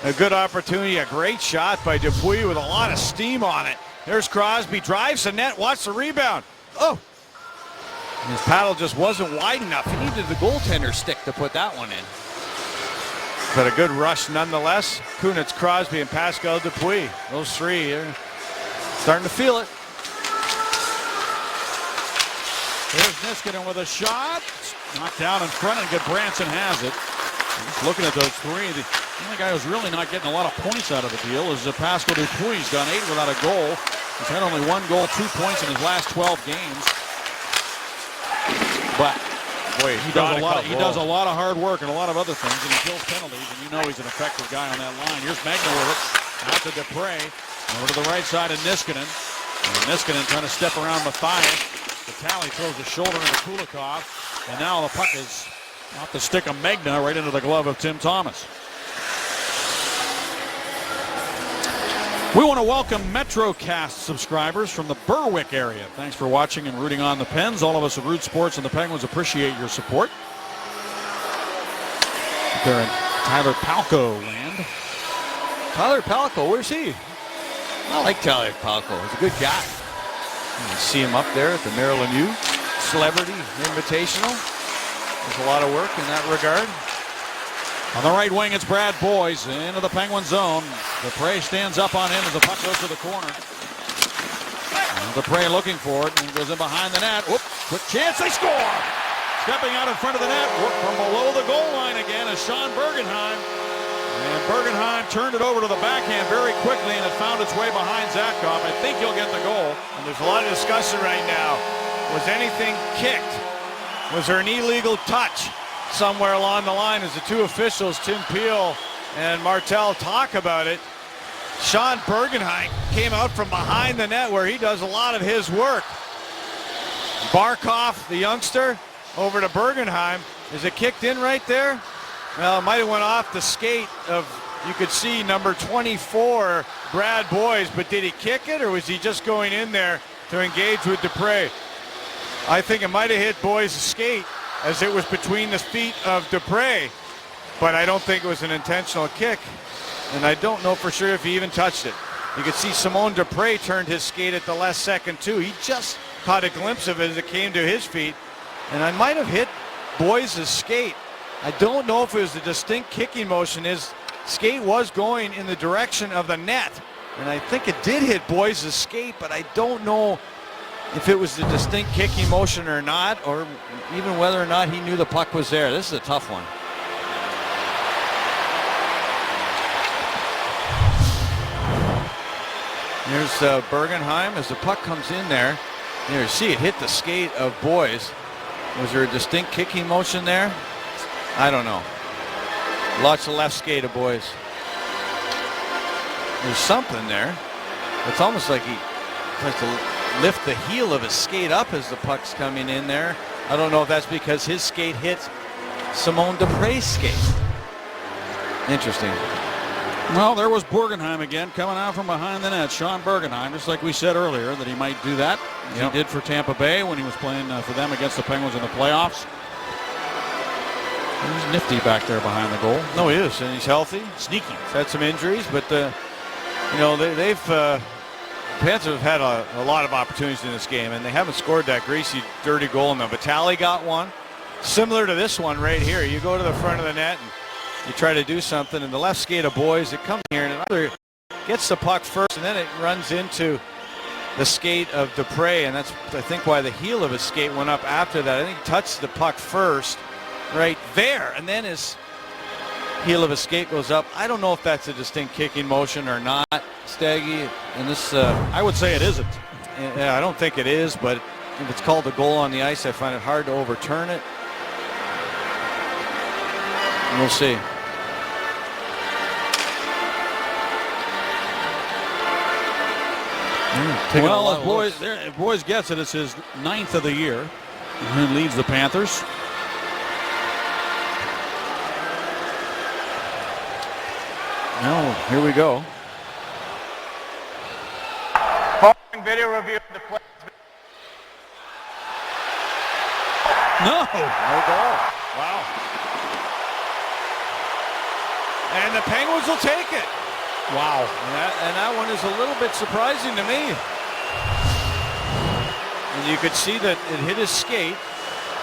A good opportunity, a great shot by Dupuis with a lot of steam on it. There's Crosby, drives the net, watch the rebound. Oh! His paddle just wasn't wide enough. He needed the goaltender stick to put that one in. But a good rush nonetheless. Kunitz, Crosby, and Pascal Dupuis. Those three are starting to feel it. Here's Niskanen with a shot. Knocked down in front, and Branson has it. Just looking at those three, the only guy who's really not getting a lot of points out of the deal is Pascal Dupuis. He's gone 8 without a goal. He's had only 1 goal, 2 points in his last 12 games. But boy, he does a lot of hard work and a lot of other things, and he kills penalties, and you know he's an effective guy on that line. Here's Magna with it. Out to Dupre. Over to the right side of Niskanen. And Niskanen trying to step around Mathias. Vitale throws a shoulder into Kulikov. And now the puck is off the stick of Magna right into the glove of Tim Thomas. We want to welcome MetroCast subscribers from the Berwick area. Thanks for watching and rooting on the Pens. All of us at Root Sports and the Penguins appreciate your support. They're in Tyler Palko land. Tyler Palko, where's he? I like Tyler Palko. He's a good guy. You can see him up there at the Maryland U Celebrity Invitational. There's a lot of work in that regard. On the right wing, it's Brad Boyes into the Penguin zone. Dupre stands up on him as the puck goes to the corner. Dupre looking for it, and goes in behind the net. Whoop, quick chance, they score! Stepping out in front of the net, from below the goal line again is Sean Bergenheim. And Bergenheim turned it over to the backhand very quickly, and it found its way behind Zatkoff. I think he'll get the goal. And there's a lot of discussion right now. Was anything kicked? Was there an illegal touch somewhere along the line as the two officials, Tim Peel and Martel, talk about it? Sean Bergenheim came out from behind the net where he does a lot of his work. Barkov, the youngster, over to Bergenheim. Is it kicked in right there? Well, it might have went off the skate of, you could see, number 24, Brad Boyes, but did he kick it, or was he just going in there to engage with Dupre? I think it might have hit Boyes' skate as it was between the feet of Dupre, but I don't think it was an intentional kick, and I don't know for sure if he even touched it. You could see Simone Dupre turned his skate at the last second too. He just caught a glimpse of it as it came to his feet, and I might have hit Boyes' skate. I don't know if it was a distinct kicking motion. His skate was going in the direction of the net, and I think it did hit Boyes' skate, but I don't know if it was a distinct kicking motion or not, or even whether or not he knew the puck was there. This is a tough one. There's Bergenheim as the puck comes in there. There you see it hit the skate of Boyes. Was there a distinct kicking motion there? I don't know. Lots of left skater, boys. There's something there. It's almost like he tries to lift the heel of his skate up as the puck's coming in there. I don't know if that's because his skate hits Simone Dupre's skate. Interesting. Well, there was Borgenheim again coming out from behind the net. Sean Borgenheim, just like we said earlier, that he might do that. As he did for Tampa Bay when he was playing for them against the Penguins in the playoffs. He's nifty back there behind the goal. No, he is, and he's healthy. Sneaky. He's had some injuries, but you know, they've Panthers have had a lot of opportunities in this game, and they haven't scored that greasy, dirty goal in them. Vitale got one, similar to this one right here. You go to the front of the net and you try to do something, and the left skate of boys that come here, and another gets the puck first, and then it runs into the skate of Dupre, and that's, I think, why the heel of his skate went up after that. I think he touched the puck first right there, and then his heel of his skate goes up. I don't know if that's a distinct kicking motion or not, Staggy. And this, I would say it isn't. Yeah, I don't think it is, but if it's called a goal on the ice, I find it hard to overturn it. We'll see. Well, if Boys gets it, it's his 9th of the year. And he leads the Panthers. No, here we go. Following video review of the play. No goal. Wow. And the Penguins will take it. Wow. And that one is a little bit surprising to me. And you could see that it hit his skate.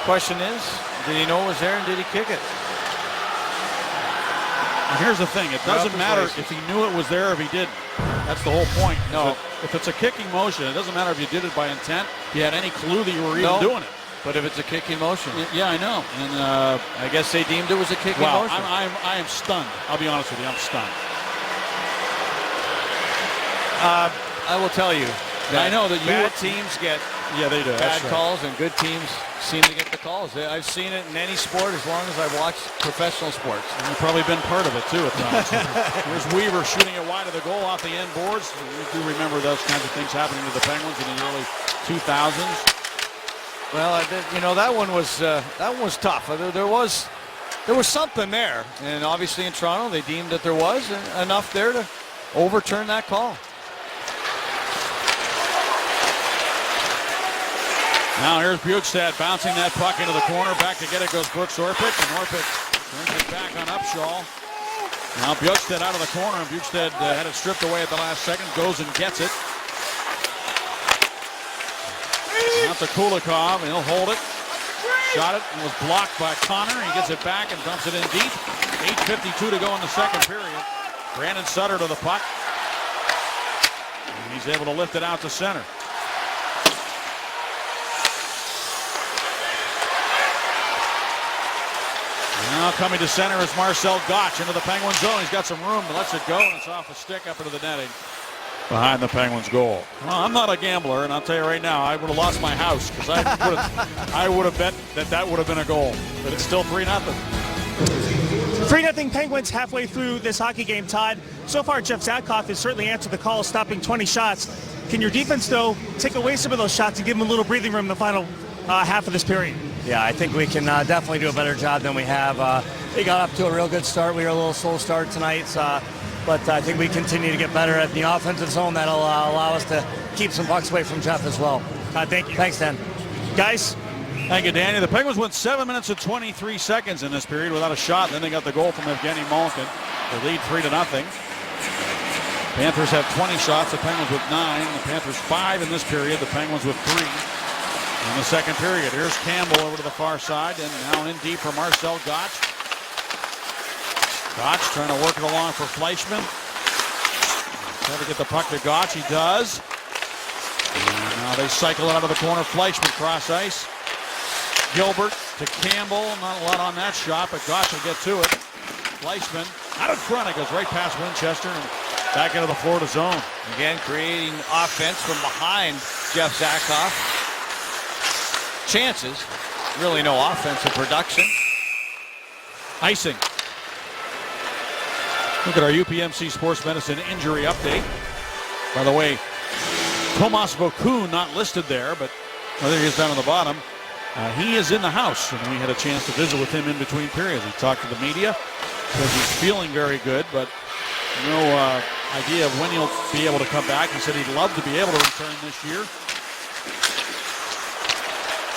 Question is, did he know it was there and did he kick it? And here's the thing. It doesn't matter if he knew it was there or if he didn't. That's the whole point. No. If it's a kicking motion, it doesn't matter if you did it by intent, if you had any clue that you were even doing it. But if it's a kicking motion. Yeah, I know. And I guess they deemed it was a kicking motion. I am stunned. I'll be honest with you. I'm stunned. I will tell you. I know that bad teams get they do. bad calls, and good teams seem to get the calls. I've seen it in any sport as long as I've watched professional sports. And you've probably been part of it too at times. There's Weaver shooting it wide of the goal off the end boards. We do remember those kinds of things happening to the Penguins in the early 2000s. Well, you know, that one was tough. There was something there, and obviously in Toronto they deemed that there was enough there to overturn that call. Now here's Bjugstad bouncing that puck into the corner. Back to get it goes Brooks Orpik, and Orpik turns it back on Upshaw. Now Bjugstad out of the corner, and Bjugstad had it stripped away at the last second. Goes and gets it. Out to Kulikov, and he'll hold it. Shot it and was blocked by Connor. He gets it back and dumps it in deep. 8:52 to go in the second period. Brandon Sutter to the puck. And he's able to lift it out to center. Now coming to center is Marcel Gottsch into the Penguins zone. He's got some room, but lets it go, and it's off a stick up into the netting behind the Penguins goal. Well, I'm not a gambler, and I'll tell you right now, I would have lost my house because I would have bet that would have been a goal. But it's still 3-0. 3-0 Penguins halfway through this hockey game, Todd. So far, Jeff Zatkoff has certainly answered the call, stopping 20 shots. Can your defense, though, take away some of those shots and give them a little breathing room in the final half of this period? Yeah, I think we can definitely do a better job than we have. We got up to a real good start. We were a little slow start tonight, but I think we continue to get better at the offensive zone. That'll allow us to keep some pucks away from Jeff as well. Thank you. Thanks, Dan. Guys. Thank you, Danny. The Penguins went 7 minutes and 23 seconds in this period without a shot. Then they got the goal from Evgeny Malkin. They lead 3-0. Panthers have 20 shots. The Penguins with 9. The Panthers 5 in this period. The Penguins with 3 in the second period. Here's Campbell over to the far side, and now in deep for Marcel Gottsch. Gottsch trying to work it along for Fleischmann. Trying to get the puck to Gottsch. He does. And now they cycle it out of the corner. Fleischmann cross ice. Gilbert to Campbell. Not a lot on that shot, but Gottsch will get to it. Fleischmann out in front. It goes right past Winchester and back into the Florida zone. Again, creating offense from behind Jeff Zatkoff. Chances. Really no offensive production. Icing. Look at our UPMC Sports Medicine injury update. By the way, Tomas Vokoun not listed there, but there he is down on the bottom. He is in the house, and we had a chance to visit with him in between periods. He talked to the media, says he's feeling very good, but no idea of when he'll be able to come back. He said he'd love to be able to return this year.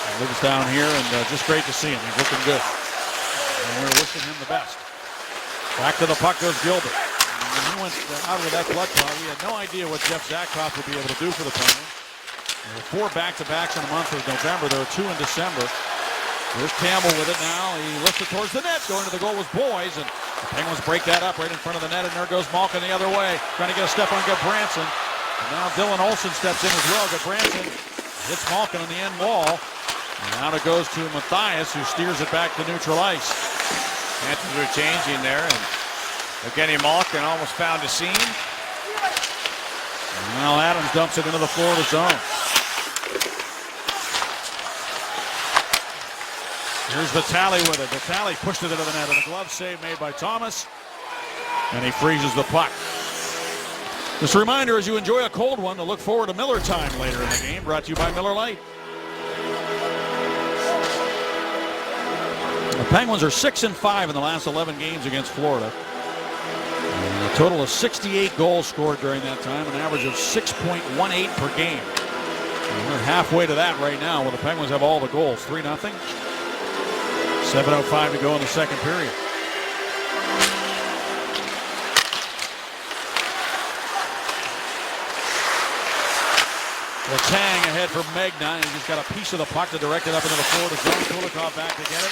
He lives down here, and just great to see him. He's looking good. And we're wishing him the best. Back to the puck goes Gilbert. And when he went out with that blood clot, we had no idea what Jeff Zatkoff would be able to do for the Penguins. There were 4 back-to-backs in the month of November. There were 2 in December. There's Campbell with it now. He lifts it towards the net. Going to the goal was Boys, and the Penguins break that up right in front of the net, and there goes Malkin the other way, trying to get a step on Gudbranson. And now Dylan Olsen steps in as well. Gudbranson hits Malkin on the end wall. And now it goes to Matthias, who steers it back to neutral ice. Chances are changing there, and Evgeny Malkin almost found a seam. Now Adams dumps it into the Florida zone. Here's Vitale with it. Vitale pushed it into the net, and a glove save made by Thomas, and he freezes the puck. Just a reminder, as you enjoy a cold one, to look forward to Miller Time later in the game, brought to you by Miller Lite. The Penguins are 6-5 in the last 11 games against Florida. And a total of 68 goals scored during that time, an average of 6.18 per game. And we're halfway to that right now, where the Penguins have all the goals, 3-0. 7:05 to go in the second period. Letang ahead for Magna. He just got a piece of the puck to direct it up into the Florida zone. Kulikov back to get it.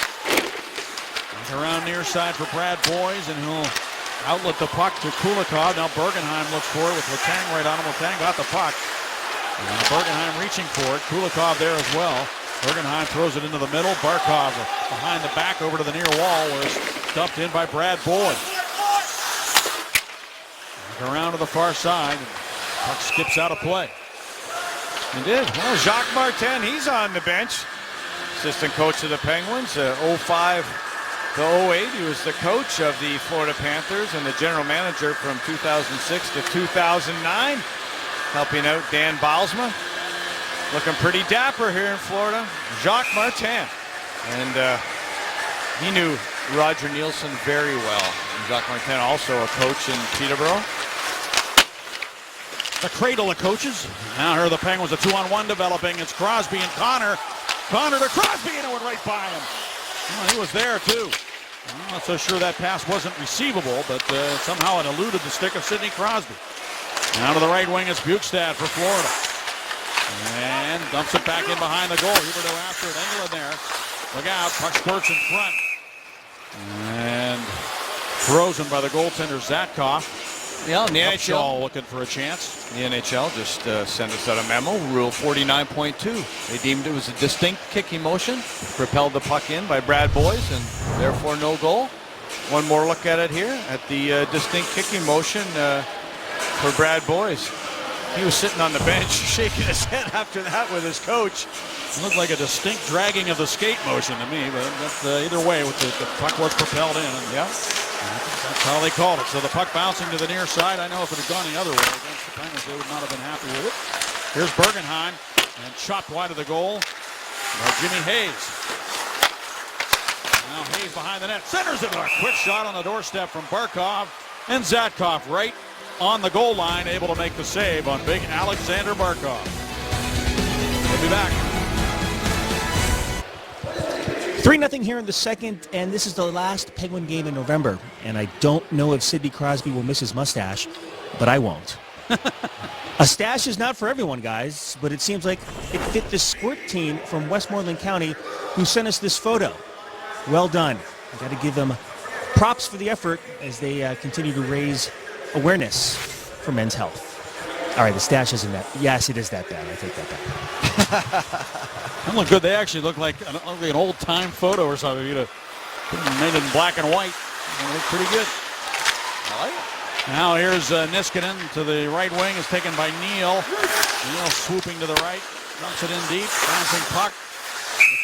Back around near side for Brad Boys, and he'll outlet the puck to Kulikov. Now Bergenheim looks for it with Letang right on him. Letang got the puck. And Bergenheim reaching for it. Kulikov there as well. Bergenheim throws it into the middle. Barkov behind the back over to the near wall, where it's dumped in by Brad Boyd. Back around to the far side. Puck skips out of play. He did. Well, Jacques Martin, he's on the bench. Assistant coach of the Penguins, 05 to 08. He was the coach of the Florida Panthers and the general manager from 2006 to 2009. Helping out Dan Bylsma. Looking pretty dapper here in Florida. Jacques Martin. And he knew Roger Nielsen very well. And Jacques Martin also a coach in Peterborough. The cradle of coaches. Now here are the Penguins, a 2-on-1 developing. It's Crosby and Connor. Connor to Crosby, and it went right by him. Well, he was there, too. I'm not so sure that pass wasn't receivable, but somehow it eluded the stick of Sidney Crosby. Now to the right wing, it's Bukestad for Florida. And dumps it back in behind the goal. Huberdeau after it. Engelland there. Look out. Puck squirts in front. And frozen by the goaltender, Zatkoff. Yeah, in the NHL looking for a chance. The NHL just sent us out a memo, Rule 49.2. They deemed it was a distinct kicking motion, propelled the puck in by Brad Boys, and therefore no goal. One more look at it here, at the distinct kicking motion for Brad Boys. He was sitting on the bench, shaking his head after that with his coach. It looked like a distinct dragging of the skate motion to me, but that's, either way, with the puck was propelled in. And yeah. That's how they called it. So the puck bouncing to the near side. I know if it had gone the other way against the Penguins, they would not have been happy with it. Here's Bergenheim, and chopped wide of the goal by Jimmy Hayes. Now Hayes behind the net, centers it. A quick shot on the doorstep from Barkov, and Zatkoff right on the goal line, able to make the save on big Alexander Barkov. We'll be back. 3-0 here in the second, and this is the last Penguin game in November. And I don't know if Sidney Crosby will miss his mustache, but I won't. A stash is not for everyone, guys, but it seems like it fit the squirt team from Westmoreland County who sent us this photo. Well done. I got to give them props for the effort as they continue to raise awareness for men's health. All right, the stash isn't that. Yes, it is that bad. I take that back. They look good. They actually look like an old-time photo or something. You'd have made it in black and white. They look pretty good. I like it. Now here's Niskanen to the right wing. Is taken by Neal. Neal swooping to the right. Dumps it in deep. Bouncing puck.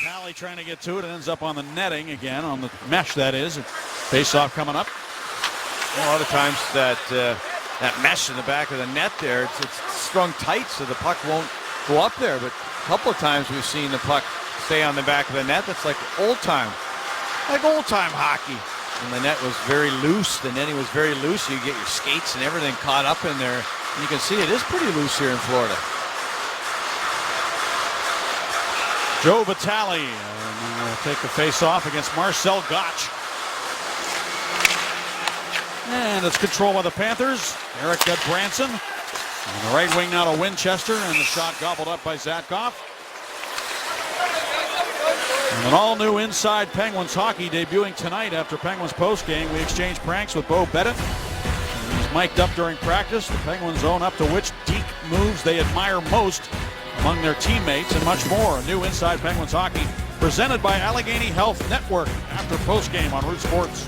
Vitale trying to get to it. It ends up on the netting again, on the mesh, that is. Face-off coming up. A lot of times that mesh in the back of the net there, it's strung tight so the puck won't go up there. But a couple of times we've seen the puck stay on the back of the net. That's like old time hockey. And the net was very loose. The netting was very loose. You get your skates and everything caught up in there. And you can see it is pretty loose here in Florida. Joe Vitale take the face-off against Marcel Gotch. And it's controlled by the Panthers. Eric Goodbranson. On the right wing now to Winchester, and the shot gobbled up by Zatkoff. And an all-new Inside Penguins hockey debuting tonight after Penguins postgame. We exchanged pranks with Bo Bennett. He's mic'd up during practice. The Penguins own up to which Deke moves they admire most among their teammates and much more. A new Inside Penguins hockey presented by Allegheny Health Network after postgame on Root Sports.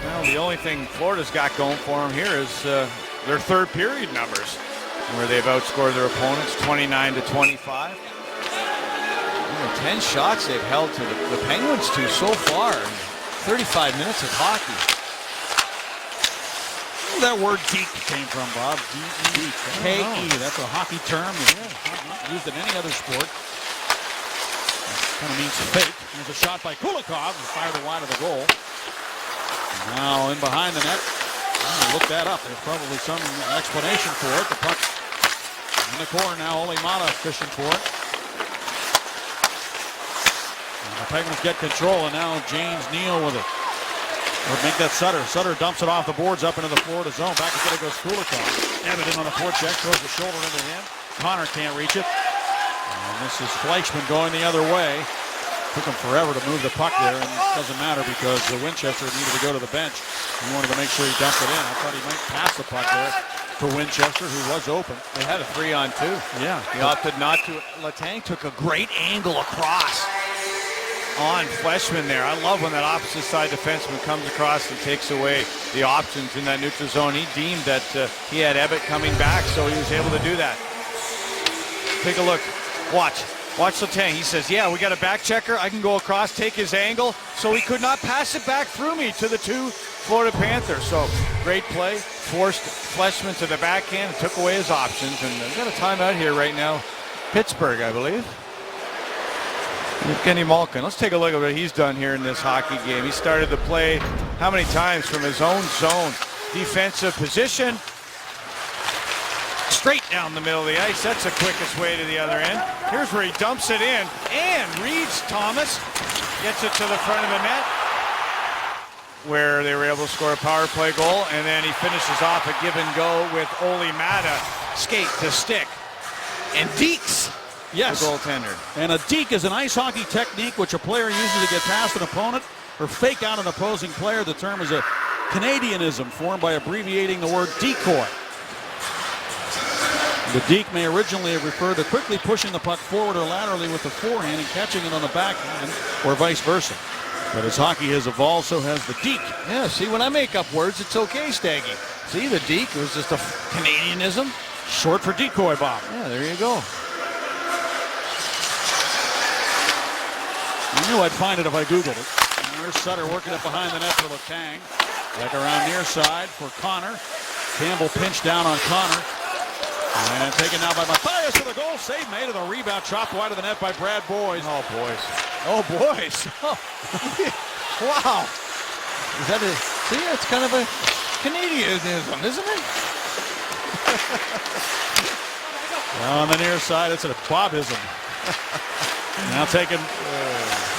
Well, the only thing Florida's got going for them here is their third period numbers, where they've outscored their opponents 29-25. 10 shots they've held to the Penguins to so far in 35 minutes of hockey. Where that word deke came from, Bob. K-E. That's a hockey term. Not used in any other sport. Kind of means fake. There's a shot by Kulikov, who fired it wide of the goal. Now in behind the net. Look that up. There's probably some explanation for it. The puck in the corner now. Ole Mata fishing for it. And the Penguins get control, and now James Neal with it. Would make that Sutter. Sutter dumps it off the boards up into the Florida zone. Back instead it goes Kulikov. Evan in on the forecheck. Throws the shoulder into him. Connor can't reach it. And this is Fleischmann going the other way. Took him forever to move the puck there, and it doesn't matter because the Winchester needed to go to the bench. He wanted to make sure he dumped it in. I thought he might pass the puck there to Winchester, who was open. They had a 3-on-2. Yeah. He opted not to. Letang took a great angle across on Fleischmann there. I love when that opposite side defenseman comes across and takes away the options in that neutral zone. He deemed that he had Ebbett coming back, so he was able to do that. Take a look. Watch Letang. He says, yeah, we got a back checker. I can go across, take his angle. So he could not pass it back through me to the two Florida Panthers. So great play. Forced Fleischmann to the backhand and took away his options. And they've got a timeout here right now. Pittsburgh, I believe. Kenny Malkin. Let's take a look at what he's done here in this hockey game. He started the play how many times from his own zone. Defensive position. Straight down the middle of the ice. That's the quickest way to the other end. Here's where he dumps it in and reads Thomas. Gets it to the front of the net, where they were able to score a power play goal. And then he finishes off a give and go with Ole Mata. Skate to stick. And Deeks. Yes. The goaltender. And a deke is an ice hockey technique which a player uses to get past an opponent or fake out an opposing player. The term is a Canadianism formed by abbreviating the word decoy. The deke may originally have referred to quickly pushing the puck forward or laterally with the forehand and catching it on the backhand or vice versa. But as hockey has evolved, so has the deke. Yeah, see, when I make up words, it's okay, Staggy. See, the deke was just a Canadianism. Short for decoy, Bob. Yeah, there you go. I knew I'd find it if I Googled it. And there's Sutter working it behind the net for Letang. Back around near side for Connor. Campbell pinched down on Connor. And taken now by Matthias to the goal. Save made of the rebound. Chopped wide of the net by Brad Boyes. Oh, boys. Oh, boys. Oh. Wow. Is that a... See, it's kind of a Canadianism, isn't it? On the near side, it's a Bobism. Now taken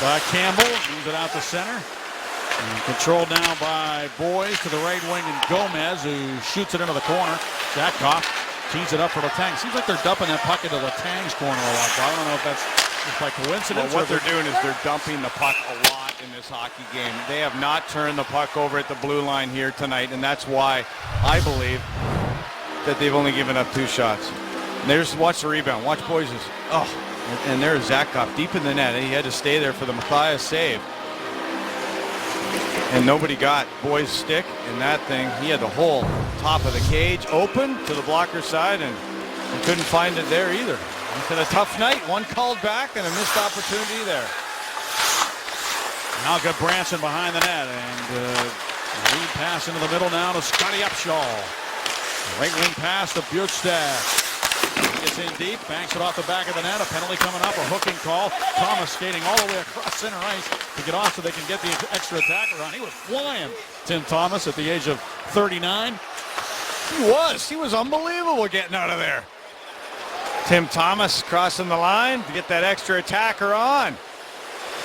by Campbell. Moves it out to center. And controlled now by Boyes to the right wing, and Gomez, who shoots it into the corner. Zatkoff tees it up for Letang. Seems like they're dumping that puck into Letang's corner a lot. I don't know if that's just by coincidence. Well, what they're doing is they're dumping the puck a lot in this hockey game. They have not turned the puck over at the blue line here tonight, and that's why I believe that they've only given up 2 shots. And there's, watch the rebound. Watch Boyes'. Oh, and there's Zatkoff deep in the net. He had to stay there for the Matthias save. And nobody got Boyes' stick in that thing. He had the whole top of the cage open to the blocker side, and couldn't find it there either. It's been a tough night. One called back and a missed opportunity there. Now good Branson behind the net, and lead pass into the middle now to Scotty Upshaw. Right wing pass to Bjugstad. He gets in deep, banks it off the back of the net. A penalty coming up, a hooking call. Thomas skating all the way across center ice to get off so they can get the extra attacker on. He was flying, Tim Thomas, at the age of 39. He was unbelievable getting out of there. Tim Thomas crossing the line to get that extra attacker on.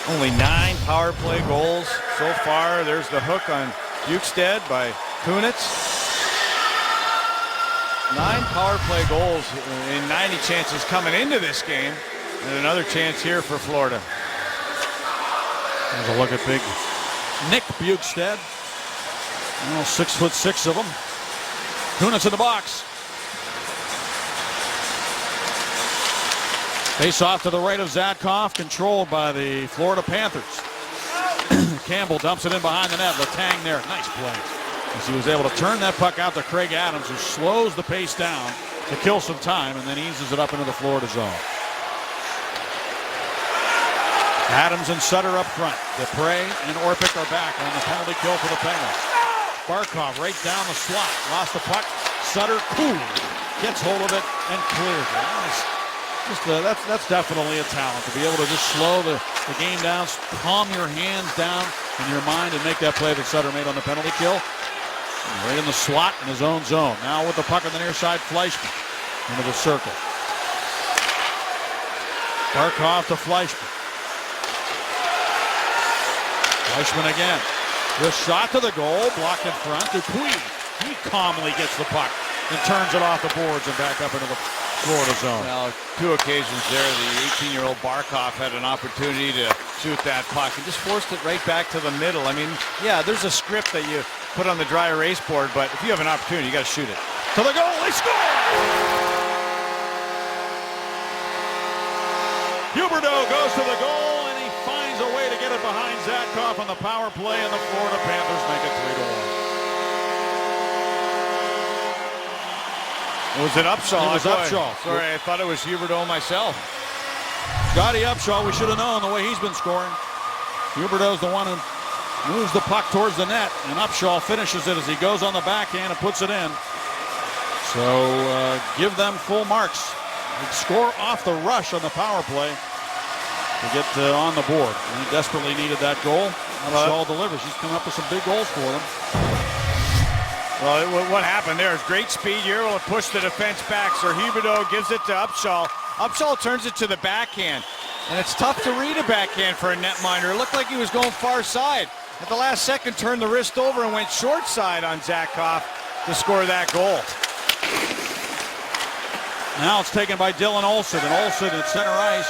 Only 9 power play goals so far. There's the hook on Bjugstad by Kunitz. 9 power play goals in 90 chances coming into this game. And another chance here for Florida. There's a look at big Nick Bjugstad. 6'6" of him. Kunitz in the box. Face off to the right of Zadkov, controlled by the Florida Panthers. Campbell dumps it in behind the net. Letang there. Nice play. As he was able to turn that puck out to Craig Adams, who slows the pace down to kill some time and then eases it up into the Florida zone. Adams and Sutter up front. Dupre and Orpik are back on the penalty kill for the Penguins. Barkov right down the slot. Lost the puck. Sutter cool. Gets hold of it and clears it. That's definitely a talent to be able to just slow the game down, calm your hands down in your mind and make that play that Sutter made on the penalty kill. Right in the slot in his own zone. Now with the puck on the near side, Fleischmann into the circle. Barkov to Fleischmann. Fleischmann again. The shot to the goal, blocked in front. Dupuis, he calmly gets the puck and turns it off the boards and back up into the Florida zone. Well, 2 occasions there, the 18-year-old Barkov had an opportunity to shoot that puck and just forced it right back to the middle. I mean, yeah, there's a script that you put on the dry erase board, but if you have an opportunity, you got to shoot it. To the goal, they score! Huberdeau goes to the goal, and he finds a way to get it behind Zadkov on the power play, and the Florida Panthers make it 3-1. Was it Upshaw? It was Upshaw. Sorry, I thought it was Huberdeau myself. Scotty Upshaw, we should have known the way he's been scoring. Huberdeau's the one who moves the puck towards the net, and Upshaw finishes it as he goes on the backhand and puts it in. So give them full marks. They score off the rush on the power play to get on the board. And he desperately needed that goal. Upshaw delivers. He's come up with some big goals for them. Well, what happened there is great speed. You're able to push the defense back. So Huberdeau gives it to Upshaw. Upshaw turns it to the backhand. And it's tough to read a backhand for a netminder. It looked like he was going far side. At the last second, turned the wrist over and went short side on Zadkov to score that goal. Now it's taken by Dylan Olsen, and Olsen at center ice.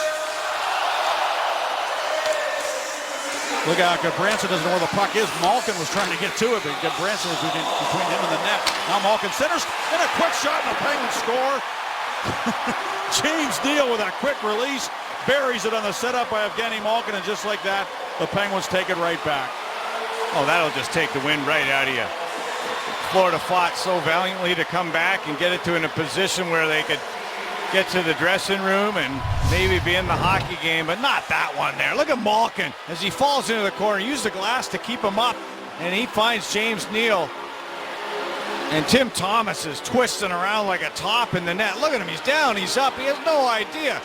Look out, Branson doesn't know where the puck is. Malkin was trying to get to it, but Branson was between him and the net. Now Malkin centers, and a quick shot, and the Penguins score. James Neal with a quick release, buries it on the setup by Evgeny Malkin, and just like that, the Penguins take it right back. Oh, that'll just take the wind right out of you. Florida fought so valiantly to come back and get it to in a position where they could get to the dressing room and maybe be in the hockey game, but not that one there. Look at Malkin as he falls into the corner. Use the glass to keep him up, and he finds James Neal. And Tim Thomas is twisting around like a top in the net. Look at him. He's down. He's up. He has no idea.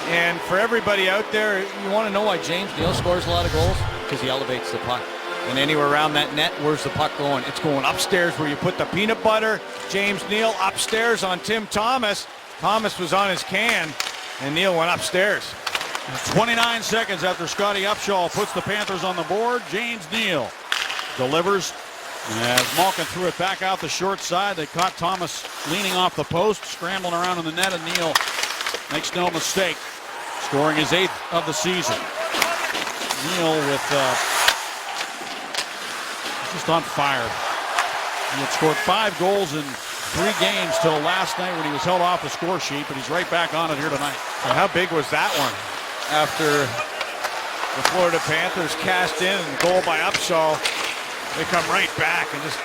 And for everybody out there, you want to know why James Neal scores a lot of goals? Because he elevates the puck. And anywhere around that net, where's the puck going? It's going upstairs where you put the peanut butter. James Neal upstairs on Tim Thomas. Thomas was on his can, and Neal went upstairs. 29 seconds after Scotty Upshaw puts the Panthers on the board, James Neal delivers. As Malkin threw it back out the short side, they caught Thomas leaning off the post, scrambling around in the net, and Neal makes no mistake, scoring his 8th of the season. Neal with just on fire. He had scored 5 goals in 3 games till last night when he was held off the score sheet, but he's right back on it here tonight. And how big was that one? After the Florida Panthers cashed in and goal by Upshaw, they come right back and just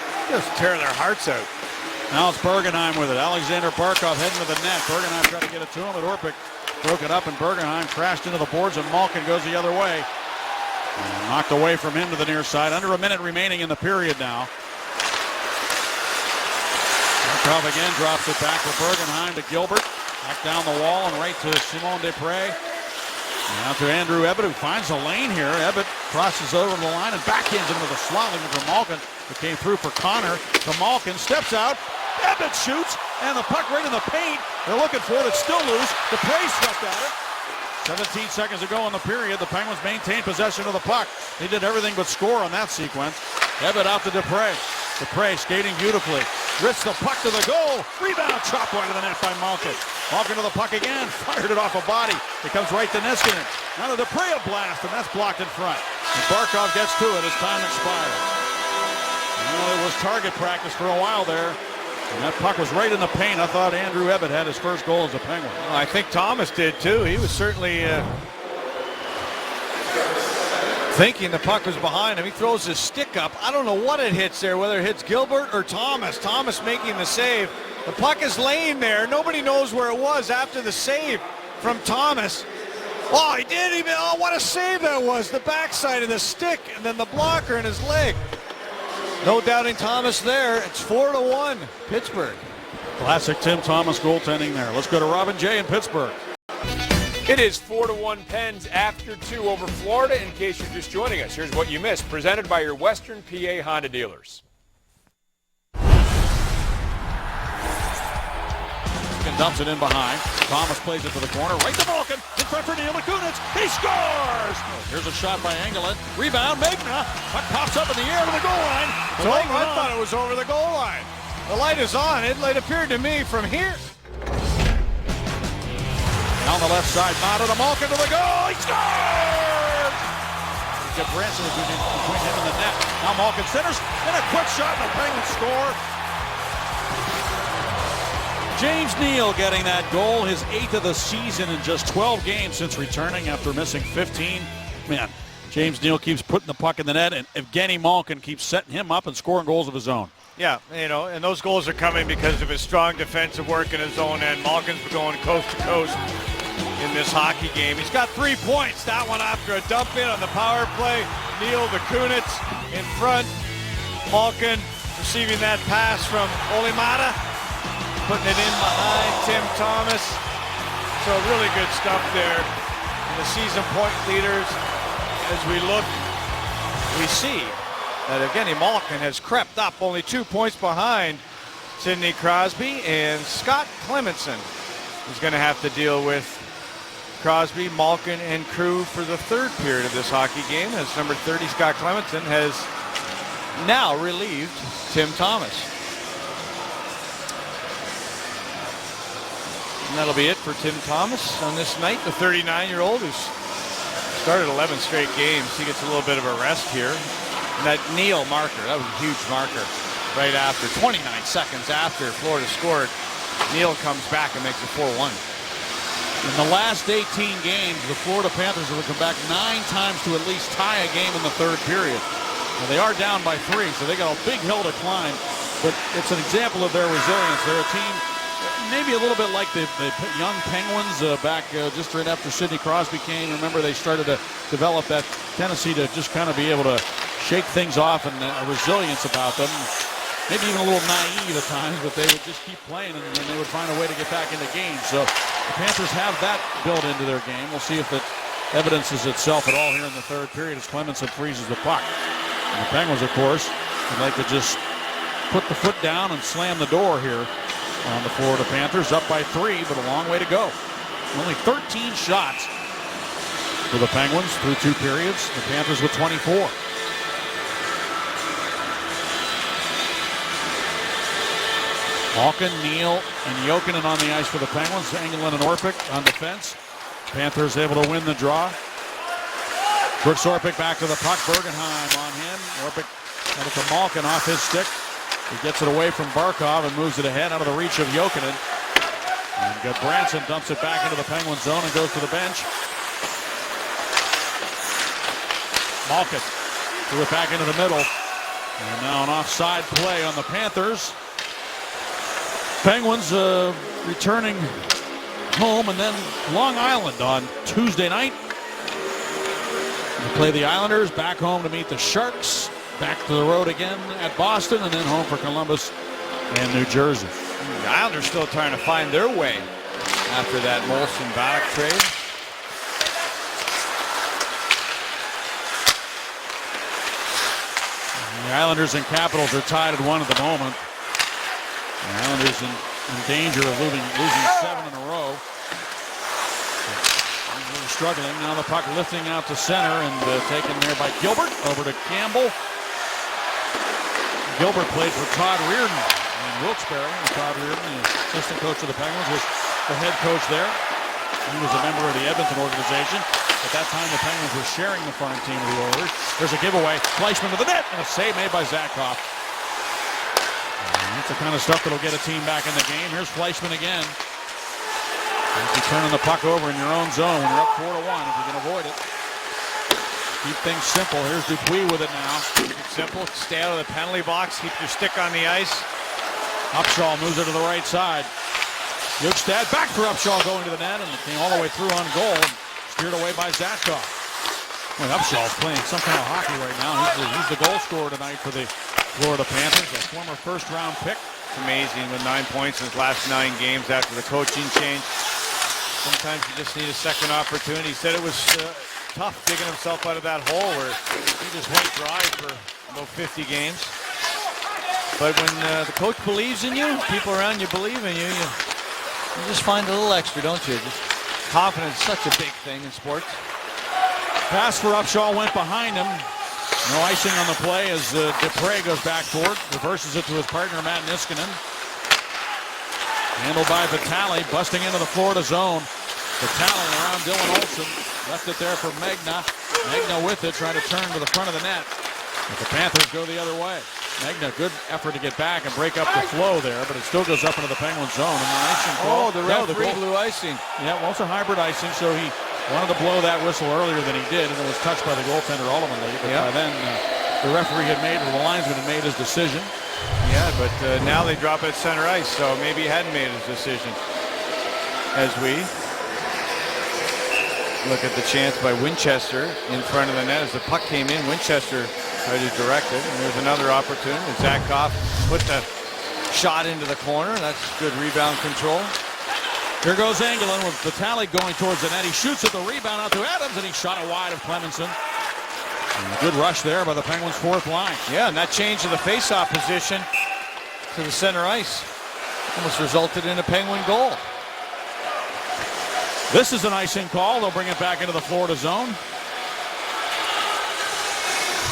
tear their hearts out. Now it's Bergenheim with it. Alexander Barkov heading to the net. Bergenheim tried to get it to him, but Orpik broke it up, and Bergenheim crashed into the boards, and Malkin goes the other way. And knocked away from him to the near side. Under a minute remaining in the period now. Barkov again drops it back for Bergenheim to Gilbert. Back down the wall and right to Simon Desprez. Now to Andrew Ebbett, who finds a lane here. Ebbett crosses over the line and backhands into the slot looking for Malkin, who came through for Connor. To Malkin, steps out. Ebbett shoots, and the puck right in the paint. They're looking for it. It's still loose. Desprez swept at it. 17 seconds to go in the period. The Penguins maintain possession of the puck. They did everything but score on that sequence. Ebbett out to Desprez. Desprez skating beautifully. Drifts the puck to the goal. Rebound, chop wide of the net by Malkin. Malkin to the puck again. Fired it off a body. It comes right to Niskanen. Now to Desprez, a blast, and that's blocked in front. And Barkov gets to it as time expires. Well, it was target practice for a while there. And that puck was right in the paint. I thought Andrew Ebbett had his first goal as a Penguin. Well, I think Thomas did too. He was certainly thinking the puck was behind him. He throws his stick up. I don't know what it hits there, whether it hits Gilbert or Thomas. Thomas making the save. The puck is laying there. Nobody knows where it was after the save from Thomas. Oh, he did even. Oh, what a save that was. The backside of the stick and then the blocker in his leg. No doubting Thomas there. It's 4-1 Pittsburgh. Classic Tim Thomas goaltending there. Let's go to Robin Jay in Pittsburgh. It is 4-1 Pens after 2 over Florida. In case you're just joining us, here's what you missed. Presented by your Western PA Honda dealers. Dumps it in behind. Thomas plays it to the corner. Right to Malkin. In front for Neil Kunitz. He scores! Here's a shot by Engelland. Rebound, Magna. Puck pops up in the air to the goal line. So I thought it was over the goal line. The light is on. It appeared to me from here. Down the left side, Mata to Malkin to the goal. He scores! Get Branson between him and the net. Now Malkin centers. And a quick shot, and the Penguins score. James Neal getting that goal, his 8th of the season in just 12 games since returning after missing 15. Man, James Neal keeps putting the puck in the net, and Evgeny Malkin keeps setting him up and scoring goals of his own. Yeah, you know, and those goals are coming because of his strong defensive work in his own end. Malkin's been going coast to coast in this hockey game. He's got 3 points. That one after a dump in on the power play. Neal to Kunitz in front. Malkin receiving that pass from Olimata. Putting it in behind Tim Thomas. So really good stuff there. And the season point leaders, as we look, we see that Evgeny Malkin has crept up only 2 points behind Sidney Crosby, and Scott Clemmensen is going to have to deal with Crosby, Malkin, and crew for the third period of this hockey game, as number 30 Scott Clemmensen has now relieved Tim Thomas. And that'll be it for Tim Thomas on this night. The 39-year-old who's started 11 straight games. He gets a little bit of a rest here. And that Neal marker, that was a huge marker right after, 29 seconds after Florida scored. Neal comes back and makes it 4-1. In the last 18 games, the Florida Panthers have come back 9 times to at least tie a game in the third period. Now, they are down by 3, so they got a big hill to climb. But it's an example of their resilience. They're a team maybe a little bit like the young Penguins back just right after Sidney Crosby came. Remember, they started to develop that tendency to just kind of be able to shake things off and a resilience about them. Maybe even a little naive at times, but they would just keep playing and they would find a way to get back into games. So the Panthers have that built into their game. We'll see if it evidences itself at all here in the third period as Clemmensen freezes the puck. And the Penguins, of course, would like to just put the foot down and slam the door here on the Florida Panthers, up by 3, but a long way to go. Only 13 shots for the Penguins through 2 periods. The Panthers with 24. Malkin, Neal, and Jokinen on the ice for the Penguins. Engelland and Orpik on defense. Panthers able to win the draw. Brooks Orpik back to the puck. Bergenheim on him. Orpik had it to Malkin off his stick. He gets it away from Barkov and moves it ahead out of the reach of Jokinen. And Branson dumps it back into the Penguin zone and goes to the bench. Malkin threw it back into the middle. And now an offside play on the Panthers. Penguins returning home and then Long Island on Tuesday night. They play the Islanders, back home to meet the Sharks, back to the road again at Boston, and then home for Columbus and New Jersey. The Islanders still trying to find their way after that Molson-Badak trade. The Islanders and Capitals are tied at 1 at the moment. The Islanders in danger of losing 7 in a row. They're struggling. Now the puck lifting out to center and taken there by Gilbert. Over to Campbell. Gilbert played for Todd Reardon in Wilkes-Barre. Todd Reardon, the assistant coach of the Penguins, was the head coach there. He was a member of the Edmonton organization. At that time, the Penguins were sharing the farm team of the Oilers. There's a giveaway. Fleischmann to the net, and a save made by Zatkoff. That's the kind of stuff that'll get a team back in the game. Here's Fleischmann again. You're turning the puck over in your own zone when you're up 4-1 if you can avoid it. Keep things simple. Here's Dupuis with it now. Keep it simple. Stay out of the penalty box. Keep your stick on the ice. Upshaw moves it to the right side. Bjugstad back for Upshaw going to the net, and it came all the way through on goal and steered away by Zatkoff. Well, Upshaw's playing some kind of hockey right now. He's the goal scorer tonight for the Florida Panthers, a former first-round pick. It's amazing with 9 points in his last 9 games after the coaching change. Sometimes you just need a second opportunity. He said it was tough digging himself out of that hole where he just went dry for about 50 games. But when the coach believes in you, people around you believe in you, you just find a little extra, don't you? Just confidence is such a big thing in sports. Pass for Upshaw went behind him. No icing on the play as Dupre goes back for it. Reverses it to his partner, Matt Niskanen. Handled by Vitale, busting into the Florida zone. Vitale around Dylan Olsen. Left it there for Magna. Magna with it, trying to turn to the front of the net. But the Panthers go the other way. Magna, good effort to get back and break up the flow there, but it still goes up into the Penguin zone. And the icing call. Oh, the referee blew icing. Yeah, well, it's a hybrid icing, so he wanted to blow that whistle earlier than he did, and it was touched by the goaltender ultimately. But by then, the referee had made, or the linesman had made his decision. Yeah, but now they drop it at center ice, so maybe he hadn't made his decision. As we look at the chance by Winchester in front of the net. As the puck came in, Winchester tried to direct it, and there's another opportunity. Zatkoff put the shot into the corner. That's good rebound control. Here goes Angelin with Vitale going towards the net. He shoots at the rebound out to Adams, and he shot it wide of Clemenson. And a good rush there by the Penguins' fourth line. Yeah, and that change of the face-off position to the center ice almost resulted in a Penguin goal. This is an icing call. They'll bring it back into the Florida zone.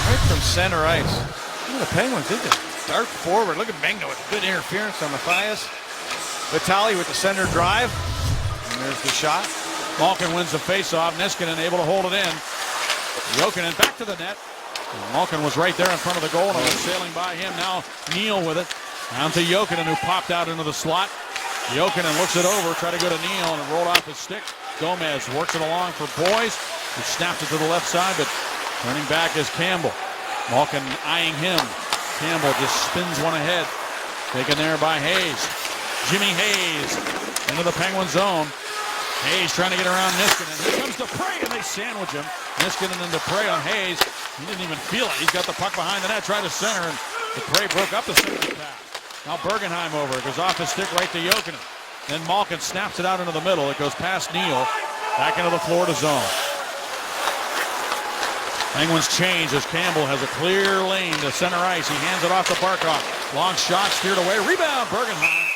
Right from center ice. Look at the Penguins did this. Dart forward. Look at Magna with good interference on Matthias. Vitale with the center drive. And there's the shot. Malkin wins the faceoff. Niskanen able to hold it in. Jokinen back to the net. And Malkin was right there in front of the goal, and it was sailing by him. Now Neal with it. Down to Jokinen, who popped out into the slot. Jokinen looks it over, try to go to Neal, and it rolled off his stick. Gomez works it along for Boyes, who snapped it to the left side, but turning back is Campbell. Malkin eyeing him. Campbell just spins one ahead. Taken there by Hayes. Jimmy Hayes into the Penguin zone. Hayes trying to get around Niskanen. Here comes Dupre, and they sandwich him. Niskanen and Dupre on Hayes. He didn't even feel it. He's got the puck behind the net, tried to center, and Dupre broke up the center pass. Now Bergenheim over. It goes off his stick right to Jokinen. Then Malkin snaps it out into the middle. It goes past Neal. Back into the Florida zone. Penguins change as Campbell has a clear lane to center ice. He hands it off to Barkov. Long shot, steered away. Rebound, Bergenheim.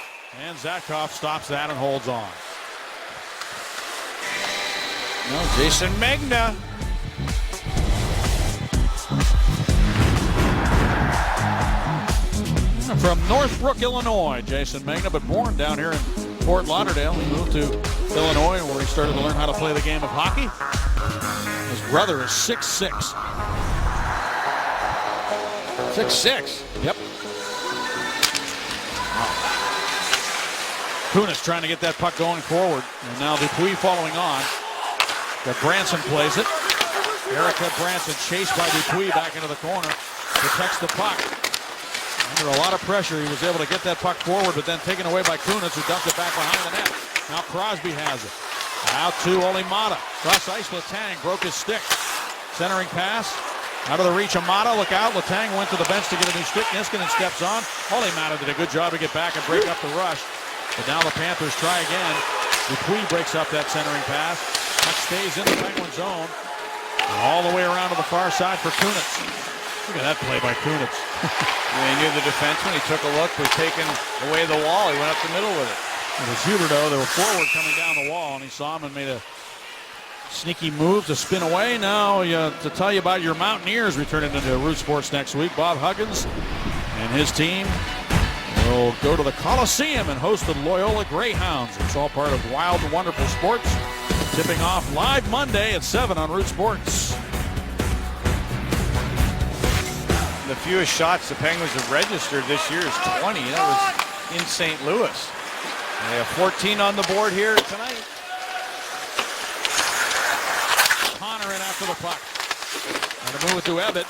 And Zatkoff stops that and holds on. No, Jason Magna. From Northbrook, Illinois, Jason Magna, but born down here in Fort Lauderdale. He moved to Illinois where he started to learn how to play the game of hockey. His brother is 6'6". 6'6". Yep. Kunis trying to get that puck going forward. And now Dupuis following on. But Branson plays it. Erica Branson chased by Dupuis back into the corner. Protects the puck. Under a lot of pressure, he was able to get that puck forward, but then taken away by Kunis, who dumped it back behind the net. Now Crosby has it. Out to Olimata. Cross ice, Letang broke his stick. Centering pass. Out of the reach of Mata. Look out. Letang went to the bench to get a new stick. Niskanen steps on. Holy Mata did a good job to get back and break up the rush. But now the Panthers try again. Dupuis breaks up that centering pass. Puck stays in the Penguin zone. And all the way around to the far side for Kunitz. Look at that play by Kunitz. He knew the defenseman. He took a look, was taking away the wall. He went up the middle with it. It was Huberdeau. They were forward coming down the wall, and he saw him and made a sneaky move to spin away. Now, to tell you about your Mountaineers returning into Root Sports next week, Bob Huggins and his team will go to the Coliseum and host the Loyola Greyhounds. It's all part of Wild and Wonderful Sports. Tipping off live Monday at 7 on Root Sports. The fewest shots the Penguins have registered this year is 20. That was in St. Louis. And they have 14 on the board here tonight. Connor in after the puck. And to move it to Ebbett.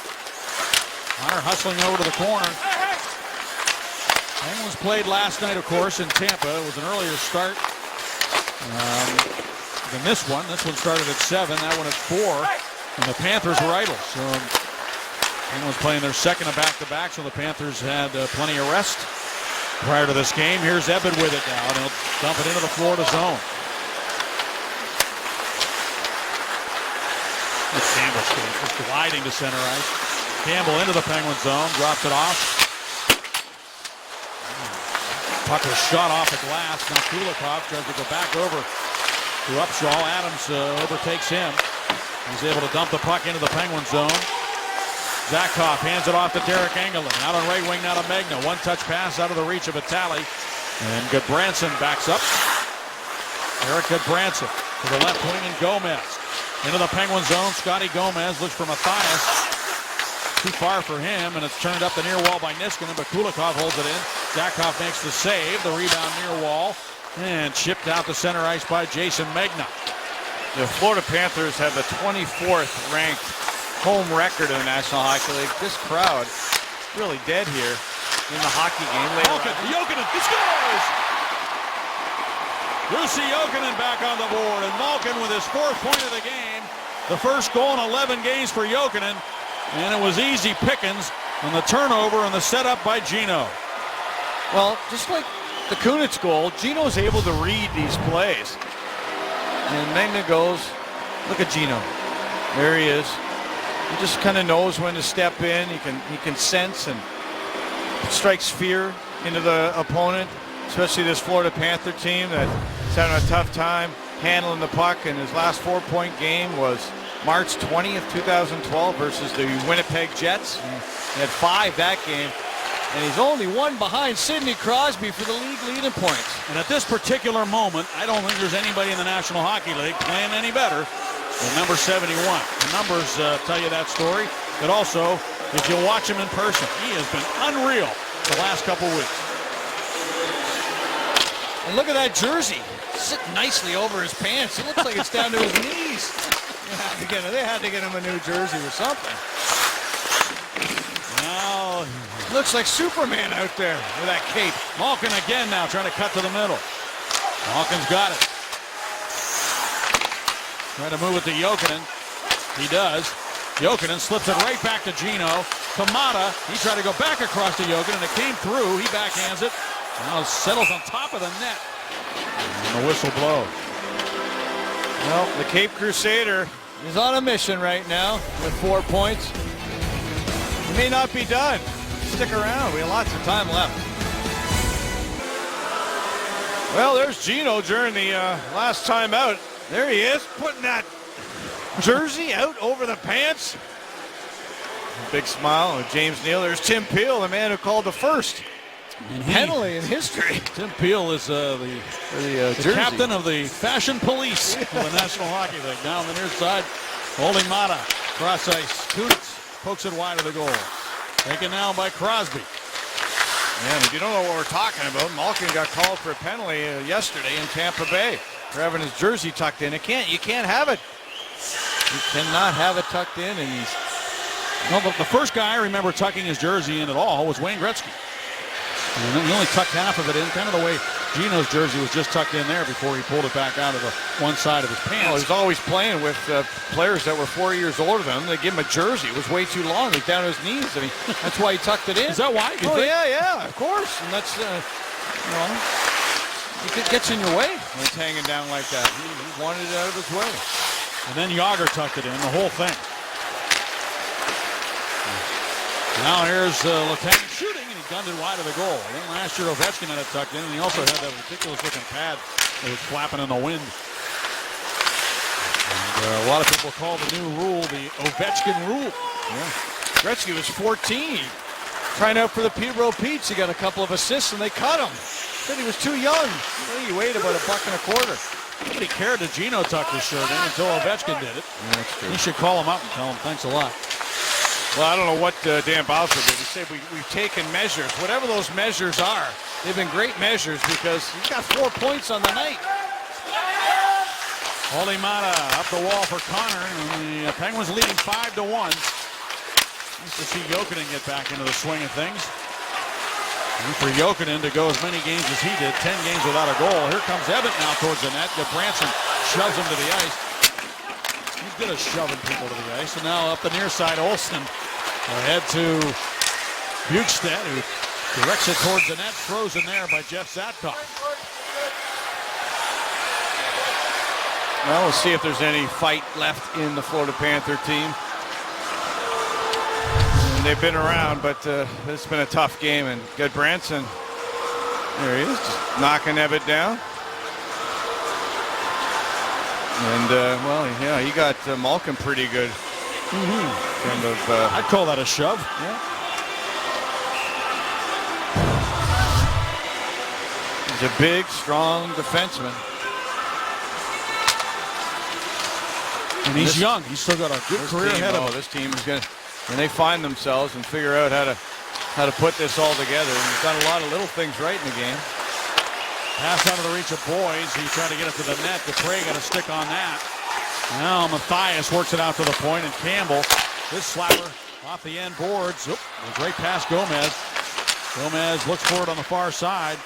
Connor hustling over to the corner. Penguins played last night, of course, in Tampa. It was an earlier start than this one. This one started at 7, that one at 4. And the Panthers were idle. So Penguins playing their second of back-to-back, so the Panthers had plenty of rest prior to this game. Here's Ebbett with it now, and he'll dump it into the Florida zone. It's Campbell's game, just gliding to center ice. Campbell into the Penguin zone, drops it off. Puck was shot off the glass. Now Kulikov tries to go back over to Upshaw. Adams overtakes him. He's able to dump the puck into the Penguin zone. Zakhoff hands it off to Derek Engelland. Out on right wing, now to Megna. One-touch pass out of the reach of Vitale. And Goodbranson backs up. Eric Goodbranson to the left wing and Gomez. Into the Penguin zone, Scotty Gomez looks for Matthias. Too far for him, and it's turned up the near wall by Niskanen, but Kulikov holds it in. Zakhoff makes the save. The rebound near wall. And chipped out to center ice by Jason Megna. The Florida Panthers have the 24th ranked home record in the National Hockey League. This crowd really dead here in the hockey game. Malkin, Jokinen, he scores! Jussi Jokinen back on the board, and Malkin with his 4th point of the game. The first goal in 11 games for Jokinen, and it was easy pickings on the turnover and the setup by Gino. Well, just like the Kunitz goal, Gino's able to read these plays. And Megna goes, look at Gino. There he is. He just kind of knows when to step in. He can sense and strikes fear into the opponent, especially this Florida Panther team that's having a tough time handling the puck. And his last 4-point game was March 20th, 2012 versus the Winnipeg Jets. He had 5 that game. And he's only 1 behind Sidney Crosby for the league lead in points. And at this particular moment, I don't think there's anybody in the National Hockey League playing any better than number 71. The numbers tell you that story. But also, if you watch him in person, he has been unreal the last couple weeks. And look at that jersey. Sitting nicely over his pants. It looks like it's down to his knees. They had to get him a new jersey or something. Now, looks like Superman out there with that cape. Malkin again now trying to cut to the middle. Malkin's got it. Trying to move it to Jokinen. He does. Jokinen slips it right back to Gino. Kamada, he tried to go back across to Jokinen. It came through. He backhands it. Now it settles on top of the net. And the whistle blows. Well, the Cape Crusader is on a mission right now with 4 points. He may not be done. Stick around. We have lots of time left. Well, there's Gino during the last time out. There he is, putting that jersey out over the pants. Big smile with James Neal. There's Tim Peel, the man who called the first penalty in history. Tim Peel is the captain of the fashion police of the National Hockey League. Now on the near side, holding Mata. Cross ice. Kunitz pokes it wide of the goal. Taken now by Crosby. Man, if you don't know what we're talking about, Malkin got called for a penalty yesterday in Tampa Bay for having his jersey tucked in. You can't have it. You cannot have it tucked in, and he's... No, but the first guy I remember tucking his jersey in at all was Wayne Gretzky. And he only tucked half of it in, kind of the way Gino's jersey was just tucked in there before he pulled it back out of the one side of his Well, pants. he's always playing with players that were 4 years older than him. They give him a jersey. It was way too long. Like down to his knees. I mean, that's why he tucked it in. Is that why? You Oh, think? yeah, of course. And that's, it gets in your way when it's hanging down like that. He wanted it out of his way. And then Yager tucked it in, the whole thing. Now here's Letang shooting, and he gunned it wide of the goal. I think last year Ovechkin had it tucked in, and he also had that ridiculous-looking pad that was flapping in the wind. And, a lot of people call the new rule the Ovechkin rule. Yeah. Gretzky was 14. Trying out for the Peterborough Petes. He got a couple of assists, and they cut him. Said he was too young. Well, he weighed about $1.25. Nobody cared that Gino tucked his shirt in until Ovechkin did it. Yeah, that's true. He should call him up and tell him thanks a lot. Well, I don't know what Dan Bowser did. He said we've taken measures. Whatever those measures are, they've been great measures because he's got 4 points on the night. Olimata up the wall for Connor, and the Penguins leading 5-1. Nice to see Jokinen get back into the swing of things. And for Jokinen to go as many games as he did, 10 games without a goal. Here comes Ebbett now towards the net. Branson shoves him to the ice. He's good at shoving people to the ice. And now up the near side, Olsen ahead to Bukestad, who directs it towards the net. Frozen there by Jeff Zatkoff. Well, we'll see if there's any fight left in the Florida Panther team. And they've been around, but it's been a tough game. And Branson, there he is, just knocking Ebbett down. And, well, yeah, he got Malkin pretty good. Kind of, I'd call that a shove. yeah. He's a big, strong defenseman. And he's young. He's still got a good career ahead of him. This team is going to, when they find themselves and figure out how to put this all together. And he's done a lot of little things right in the game. Pass out of the reach of Boys. He tried to get it to the net. Dupre got a stick on that. Now Matthias works it out to the point, and Campbell, this slapper off the end boards. Oop, a great pass, Gomez. Gomez looks for it on the far side.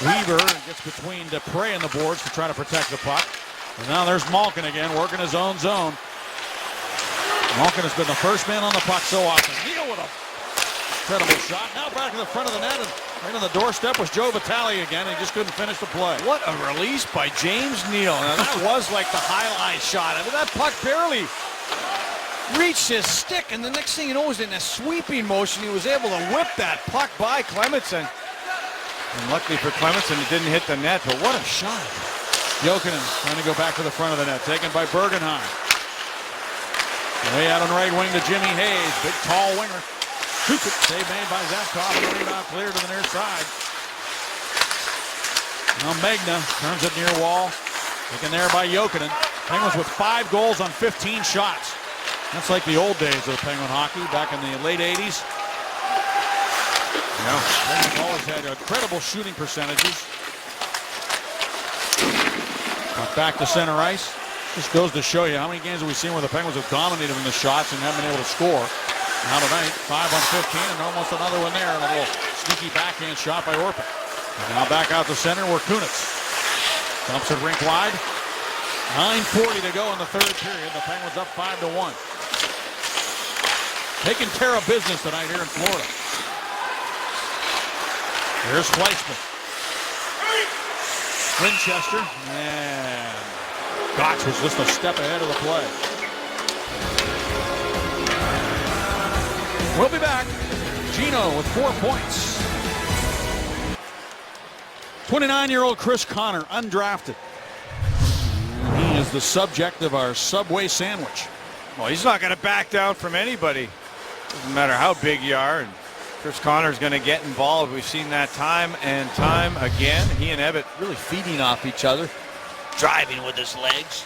Weaver gets between Dupre and the boards to try to protect the puck. And now there's Malkin again, working his own zone. Malkin has been the first man on the puck so often. Neal with a incredible shot. Now back to the front of the net, and right on the doorstep was Joe Vitale again. He just couldn't finish the play. What a release by James Neal. Now that was like the highlight shot. I mean, that puck barely reached his stick, and the next thing you know was in a sweeping motion. He was able to whip that puck by Clemenson. And luckily for Clemenson, it didn't hit the net, but what a shot. Jokinen trying to go back to the front of the net, taken by Bergenheim. Way out on right wing to Jimmy Hayes, big tall winger. Shoots it, save made by Zatkoff, and the rebound clear to the near side. Now Megna turns it near wall, taken there by Jokinen. Penguins with 5 goals on 15 shots. That's like the old days of Penguin hockey back in the late 80s. Yeah. Penguins always had incredible shooting percentages. Back to center ice. Just goes to show you how many games have we seen where the Penguins have dominated in the shots and haven't been able to score. Now tonight, 5 on 15, and almost another one there. And a little sneaky backhand shot by Orpik. And now back out to center where Kunitz dumps it rink wide. 9:40 to go in the third period. The Penguins up 5-1. Taking care of business tonight here in Florida. Here's Fleischman. Winchester, and Gotch was just a step ahead of the play. We'll be back. Gino with 4 points. 29-year-old Chris Connor, undrafted. He is the subject of our Subway sandwich. Well, he's not going to back down from anybody. Doesn't matter how big you are. And Chris Connor's going to get involved. We've seen that time and time again. He and Ebbett really feeding off each other. Driving with his legs.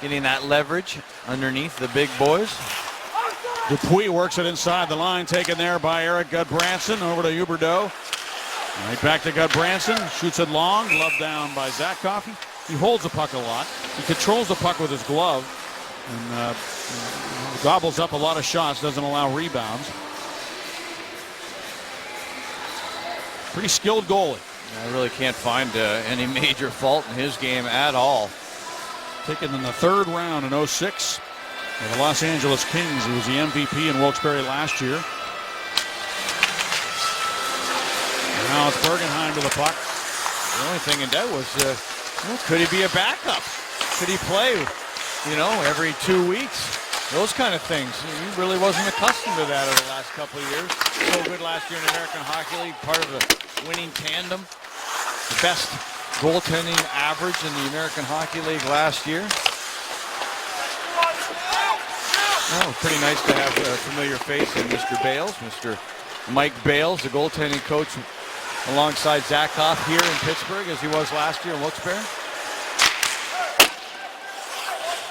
Getting that leverage underneath the big boys. Dupuis works it inside the line, taken there by Eric Gudbranson over to Huberdeau. Right back to Gudbranson. Shoots it long. Glove down by Zatkoff. He holds the puck a lot. He controls the puck with his glove. And gobbles up a lot of shots. Doesn't allow rebounds. Pretty skilled goalie. I really can't find any major fault in his game at all. Taken in the third round in 06 by the Los Angeles Kings. He was the MVP in Wilkes-Barre last year. Now it's Bergenheim to the puck. The only thing in doubt was, could he be a backup? Could he play, every 2 weeks? Those kind of things. He really wasn't accustomed to that over the last couple of years. So good last year in the American Hockey League, part of the winning tandem. The best goaltending average in the American Hockey League last year. Oh, pretty nice to have a familiar face in Mr. Bales, Mr. Mike Bales, the goaltending coach alongside Zakhoff here in Pittsburgh as he was last year in Wilkes-Barre.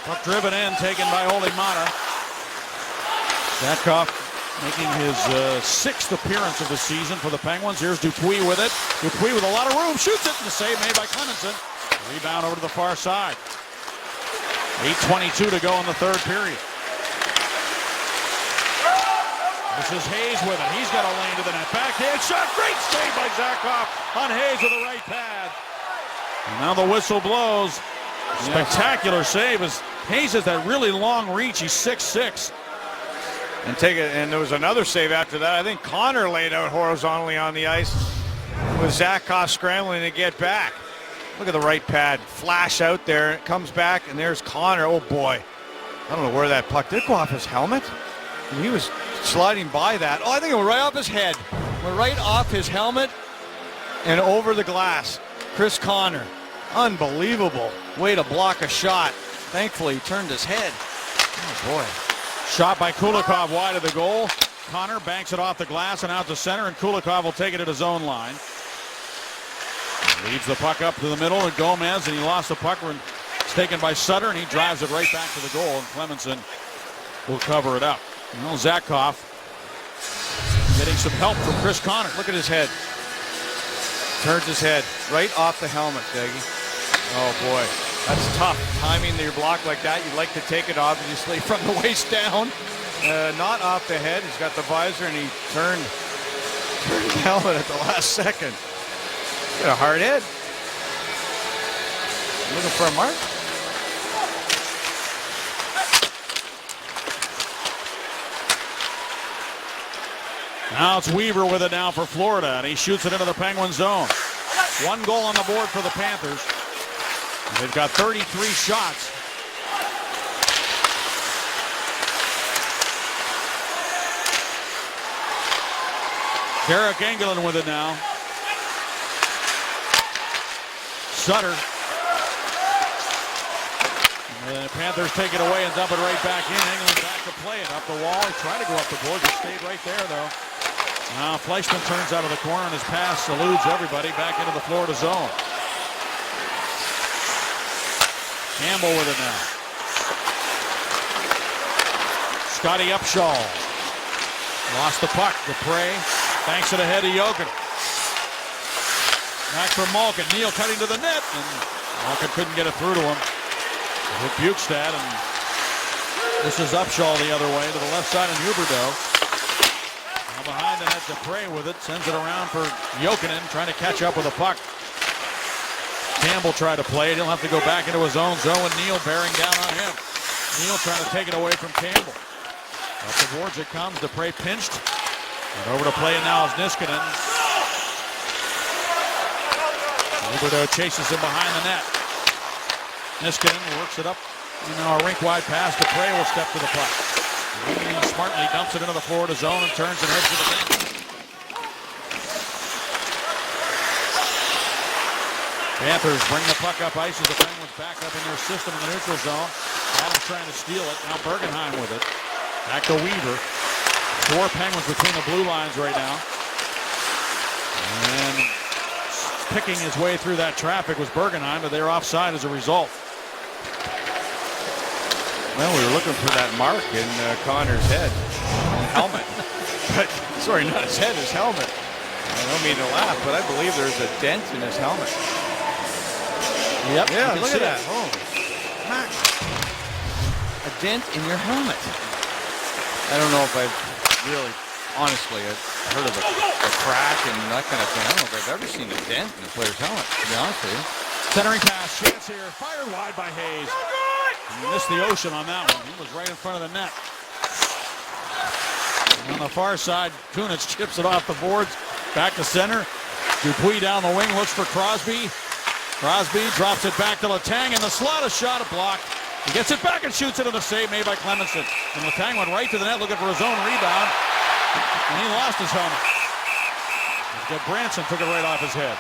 Puck driven in, taken by Olli Maatta. Zakhoff making his sixth appearance of the season for the Penguins. Here's Dupuis with it. Dupuis with a lot of room, shoots it, and the save made by Clemenson. Rebound over to the far side. 8:22 to go in the third period. This is Hayes with it. He's got a lane to the net. Backhand shot. Great save by Zakhoff on Hayes with the right pad. And now the whistle blows. Spectacular save as Hayes has that really long reach. He's 6'6". And there was another save after that. I think Connor laid out horizontally on the ice with Zakhoff scrambling to get back. Look at the right pad. Flash out there. It comes back, and there's Connor. Oh, boy. I don't know where that puck did go off his helmet. And he was sliding by that. Oh, I think it went right off his head. Went right off his helmet and over the glass. Chris Connor. Unbelievable way to block a shot. Thankfully, he turned his head. Oh, boy. Shot by Kulikov wide of the goal. Connor banks it off the glass and out to center, and Kulikov will take it at his own line. Leads the puck up to the middle to Gomez, and he lost the puck. It's taken by Sutter, and he drives it right back to the goal, and Clemenson will cover it up. Zakhoff getting some help from Chris Connor. Look at his head. Turns his head right off the helmet, Daggy. Oh, boy. That's tough. Timing your block like that, you'd like to take it, obviously, from the waist down. Not off the head. He's got the visor, and he turned the helmet at the last second. Got a hard head. Looking for a mark? Now it's Weaver with it now for Florida, and he shoots it into the Penguin zone. 1 goal on the board for the Panthers. They've got 33 shots. Derek Engelland with it now. Sutter. And the Panthers take it away and dump it right back in. Engelland back to play it up the wall. He tried to go up the board, just stayed right there though. Now Fleischman turns out of the corner, and his pass eludes everybody back into the Florida zone. Campbell with it now. Scotty Upshall. Lost the puck. Dupre banks it ahead of Jokin. Back for Malkin. Neal cutting to the net, and Malkin couldn't get it through to him. Hit Bukestad, and this is Upshall the other way to the left side of Huberdeau. Now behind the net, Dupre with it. Sends it around for Jokinen, trying to catch up with the puck. Campbell tried to play it. He'll have to go back into his own zone with Neal bearing down on him. Neal trying to take it away from Campbell. Up the boards it comes. Dupre pinched. And over to play it now is Niskanen. Huberdeau chases him behind the net. Niskanen works it up. A rink-wide pass. Dupre will step to the puck. He smartly dumps it into the Florida zone and turns and heads to the bench. Panthers bring the puck up ice as the Penguins back up in their system in the neutral zone. Adams trying to steal it. Now Bergenheim with it. Back to Weaver. 4 Penguins between the blue lines right now. And picking his way through that traffic was Bergenheim, but they're offside as a result. Well, we were looking for that mark in Connor's head. Helmet. But, sorry, not his head, his helmet. I don't mean to laugh, but I believe there's a dent in his helmet. Yep. Yeah, look at that. Oh, Max. A dent in your helmet. I don't know if I've really honestly, I heard of a crack and that kind of thing. I don't know if I've ever seen a dent in a player's helmet, to be honest with you. Centering pass, chance here, fired wide by Hayes. He missed the ocean on that one. He was right in front of the net. And on the far side, Kunitz chips it off the boards, back to center. Dupuis down the wing, looks for Crosby. Crosby drops it back to Letang, and the slot is shot, a block. He gets it back and shoots it in a save made by Clemenson. And Letang went right to the net looking for his own rebound, and he lost his helmet. Branson took it right off his head.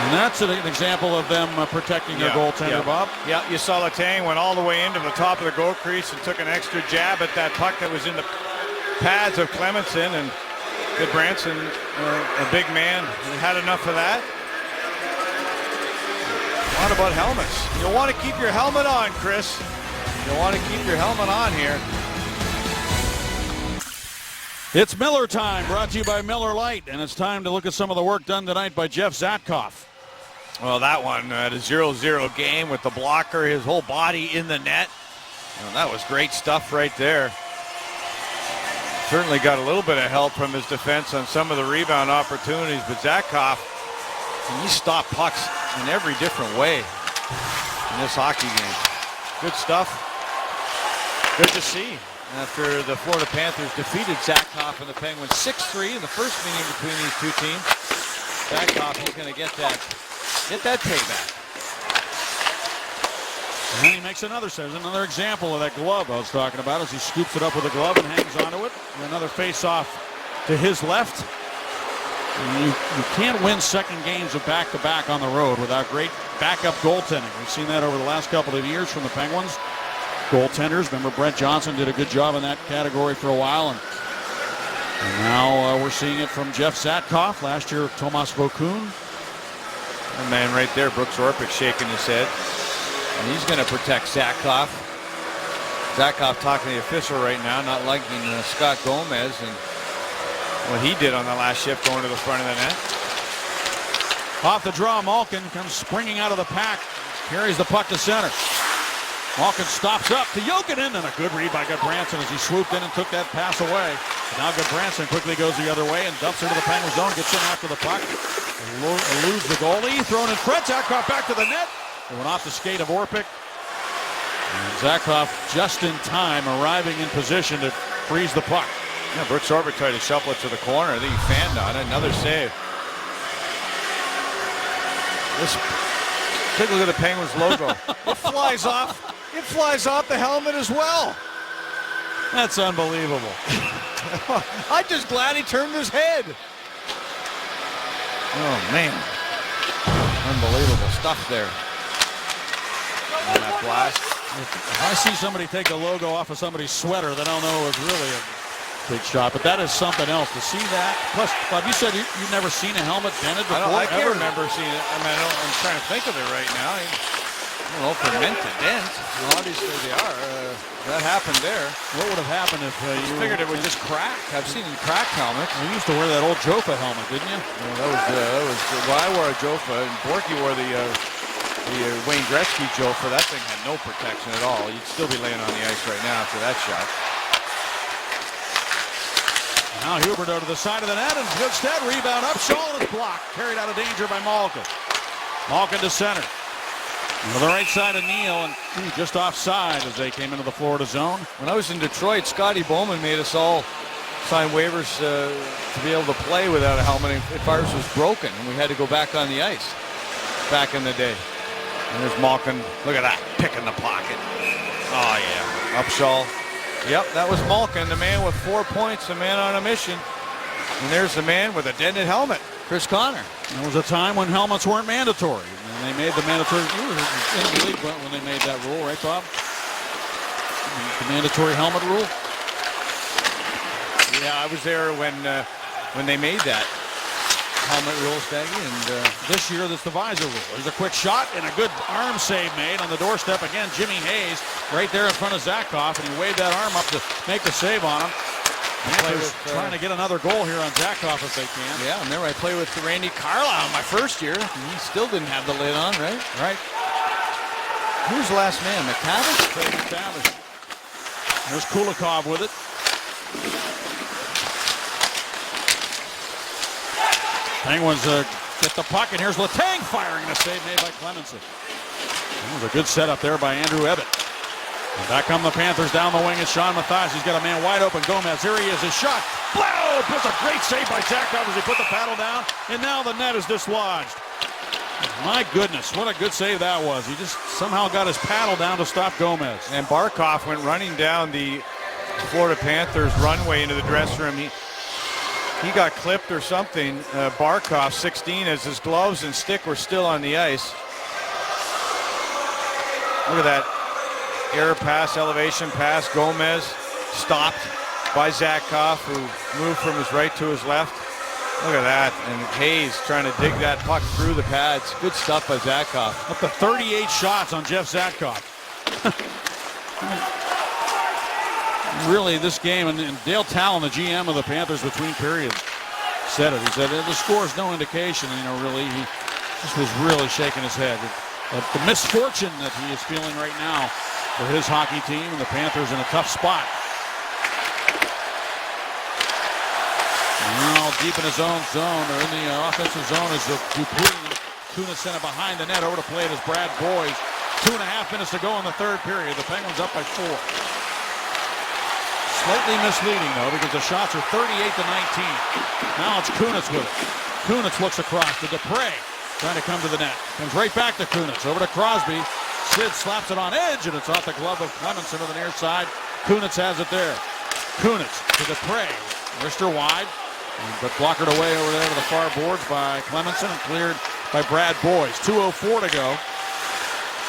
And that's an example of them protecting their goaltender, Bob. Yeah, you saw Letang went all the way into the top of the goal crease and took an extra jab at that puck that was in the pads of Clemenson, and Branson, a big man, had enough of that. What about helmets? You'll want to keep your helmet on, Chris. You'll want to keep your helmet on here. It's Miller time, brought to you by Miller Lite, and it's time to look at some of the work done tonight by Jeff Zatkoff. Well, that one, the 0-0 game with the blocker, his whole body in the net. Well, that was great stuff right there. Certainly got a little bit of help from his defense on some of the rebound opportunities, but Zatkoff, he stopped pucks in every different way in this hockey game. Good stuff. Good to see. After the Florida Panthers defeated Zatkoff and the Penguins 6-3 in the first meeting between these two teams, Zatkoff is going to get that payback. And then he makes another save. There's another example of that glove I was talking about as he scoops it up with a glove and hangs onto it. Another face-off to his left. And you can't win second games of back-to-back on the road without great backup goaltending. We've seen that over the last couple of years from the Penguins. Goaltenders. Remember, Brent Johnson did a good job in that category for a while. And now we're seeing it from Jeff Zatkoff. Last year, Tomas Vokoun. And man right there, Brooks Orpik shaking his head. And he's going to protect Zatkoff. Zatkoff talking to the official right now, not liking Scott Gomez and what he did on the last shift going to the front of the net. Off the draw, Malkin comes springing out of the pack. Carries the puck to center. Malkin stops up to Jokinen, and a good read by Goodbranson as he swooped in and took that pass away. Now Goodbranson quickly goes the other way and dumps into the Penguin zone, gets in after the puck. Eludes the goalie, thrown in front. Zatkoff back to the net. It went off the skate of Orpik. And Zatkoff just in time arriving in position to freeze the puck. Yeah, Brooks Orpik tried to shuffle it to the corner. I think he fanned on it. Another save. Take a look at the Penguins logo. It flies off. It flies off the helmet as well. That's unbelievable. I'm just glad he turned his head. Oh, man. Unbelievable stuff there. And that blast. If I see somebody take the logo off of somebody's sweater, then I'll know it was really a big shot. But that is something else. To see that. Plus, Bob, you said you've never seen a helmet dented before? I can't remember seeing it. I mean, I'm trying to think of it right now. I don't know if they're meant to dent. Well, obviously they are. That happened there. What would have happened if you figured it would just crack? I've seen cracked helmets. You used to wear that old Jofa helmet, didn't you? Well, that was well, I wore a Jofa, and Borky wore the Wayne Gretzky Jofa. That thing had no protection at all. You'd still be laying on the ice right now after that shot. Now Huberdeau to the side of the net, and Goodstead rebound up. Shaw is blocked. Carried out of danger by Malkin. Malkin to center. To the right side of Neal, and just offside as they came into the Florida zone. When I was in Detroit, Scotty Bowman made us all sign waivers to be able to play without a helmet if ours was broken, and we had to go back on the ice back in the day. And there's Malkin. Look at that, picking the pocket. Oh, yeah. Upshaw. Yep, that was Malkin, the man with 4 points, the man on a mission. And there's the man with a dented helmet, Chris Connor. There was a time when helmets weren't mandatory. And they made the mandatory. You were in the league when they made that rule, right, Bob? The mandatory helmet rule? Yeah, I was there when they made that helmet rule, Staggy. And this year, that's the visor rule. There's a quick shot and a good arm save made on the doorstep again. Jimmy Hayes right there in front of Zatkoff, and he waved that arm up to make the save on him. Panthers trying to get another goal here on Zatkoff if they can. Yeah, remember I played with Randy Carlisle my first year. He still didn't have the lid on, right? Right. Who's the last man? McTavish? Craig McTavish. There's Kulikov with it. Penguins get the puck, and here's Letang firing a save made by Clemenson. That was a good setup there by Andrew Ebbett. And back come the Panthers down the wing. It's Sean Mathias. He's got a man wide open. Gomez. Here he is. His shot. Blow! Puts a great save by Zakov as he put the paddle down. And now the net is dislodged. My goodness, what a good save that was. He just somehow got his paddle down to stop Gomez. And Barkov went running down the Florida Panthers runway into the dressing room. He got clipped or something. Barkov, 16, as his gloves and stick were still on the ice. Look at that. Air pass, elevation pass. Gomez stopped by Zakov, who moved from his right to his left. Look at that. And Hayes trying to dig that puck through the pads. Good stuff by Zakov. Up to 38 shots on Jeff Zakov. Really, this game, and Dale Talon, the GM of the Panthers between periods, said it. He said, the score is no indication, really. He just was really shaking his head. The misfortune that he is feeling right now for his hockey team, and the Panthers in a tough spot. Now deep in his own zone, or in the offensive zone, is Dupuis. Kunis sent it behind the net. Over to play it is Brad Boyes. 2.5 minutes to go in the third period. The Penguins up by 4. Slightly misleading, though, because the shots are 38-19. Now it's Kunitz with it. Kunitz looks across to Dupre, trying to come to the net. Comes right back to Kunitz. Over to Crosby. Sid slaps it on edge, and it's off the glove of Clemenson to the near side. Kunitz has it there. Kunitz to Dupre. Wrister wide, but blockered away over there to the far boards by Clemenson and cleared by Brad Boyes. 2:04 to go.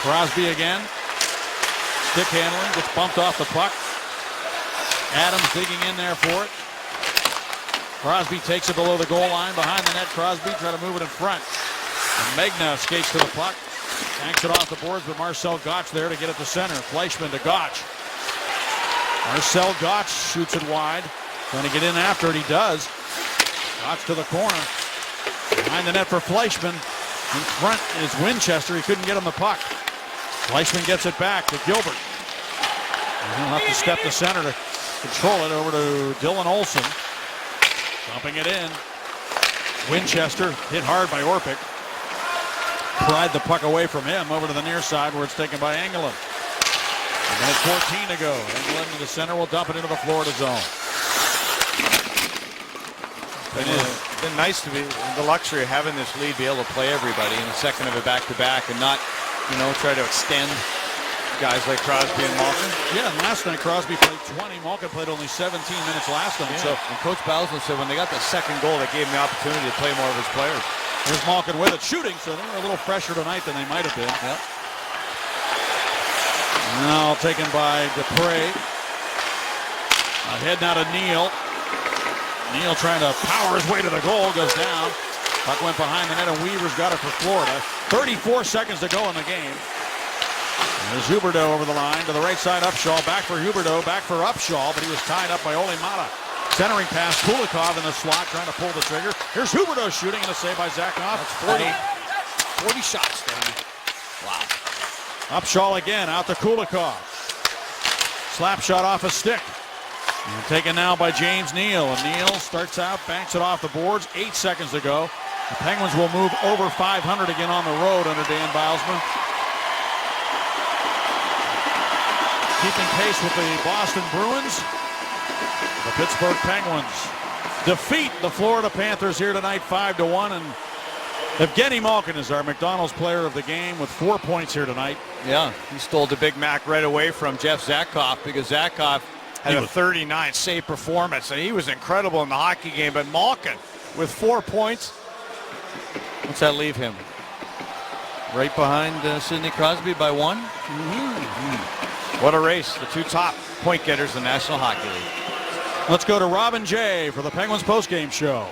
Crosby again. Stick handling, gets bumped off the puck. Adams digging in there for it. Crosby takes it below the goal line. Behind the net, Crosby trying to move it in front. And Megna skates to the puck. Yanks it off the boards, but Marcel Gotch there to get it to center. Fleischmann to Gotch. Marcel Gotch shoots it wide. Trying to get in after it, he does. Gotch to the corner. Behind the net for Fleischmann. In front is Winchester. He couldn't get him the puck. Fleischmann gets it back to Gilbert. And he'll have to step to center to control it over to Dylan Olsen. Dumping it in. Winchester hit hard by Orpik. Pried the puck away from him over to the near side where it's taken by Engelland. A minute 14 to go. Engelland in the center will dump it into the Florida zone. It's been nice to be the luxury of having this lead, be able to play everybody in a second of a back-to-back and not, try to extend guys like Crosby and Malkin. Yeah, and last night Crosby played 20. Malkin played only 17 minutes last night. Yeah. And Coach Bowsman said when they got the second goal, that gave him the opportunity to play more of his players. There's Malkin with it, shooting, so they're a little fresher tonight than they might have been. Yep. Now taken by Dupre. Ahead now to Neal. Neal trying to power his way to the goal, goes down. Puck went behind the net, and Weaver's got it for Florida. 34 seconds to go in the game. There's Huberdeau over the line to the right side. Upshaw back for Huberdeau, back for Upshaw, but he was tied up by Ole Mata. Centering pass, Kulikov in the slot trying to pull the trigger. Here's Huberdeau shooting, and a save by Zakov. That's 40 shots, Danny. Wow. Upshaw again, out to Kulikov. Slap shot off a stick. And taken now by James Neal. And Neal starts out, banks it off the boards. 8 seconds to go. The Penguins will move over 500 again on the road under Dan Bilesman. Keeping pace with the Boston Bruins. The Pittsburgh Penguins defeat the Florida Panthers here tonight 5-1. And Evgeny Malkin is our McDonald's player of the game with 4 points here tonight. Yeah, he stole the Big Mac right away from Jeff Zakov because Zakov had a 39 save performance, and he was incredible in the hockey game. But Malkin with 4 points, what's that leave him? Right behind Sidney Crosby by 1? Mm-hmm. What a race. The two top point getters in the National Hockey League. Let's go to Robin Jay for the Penguins postgame show.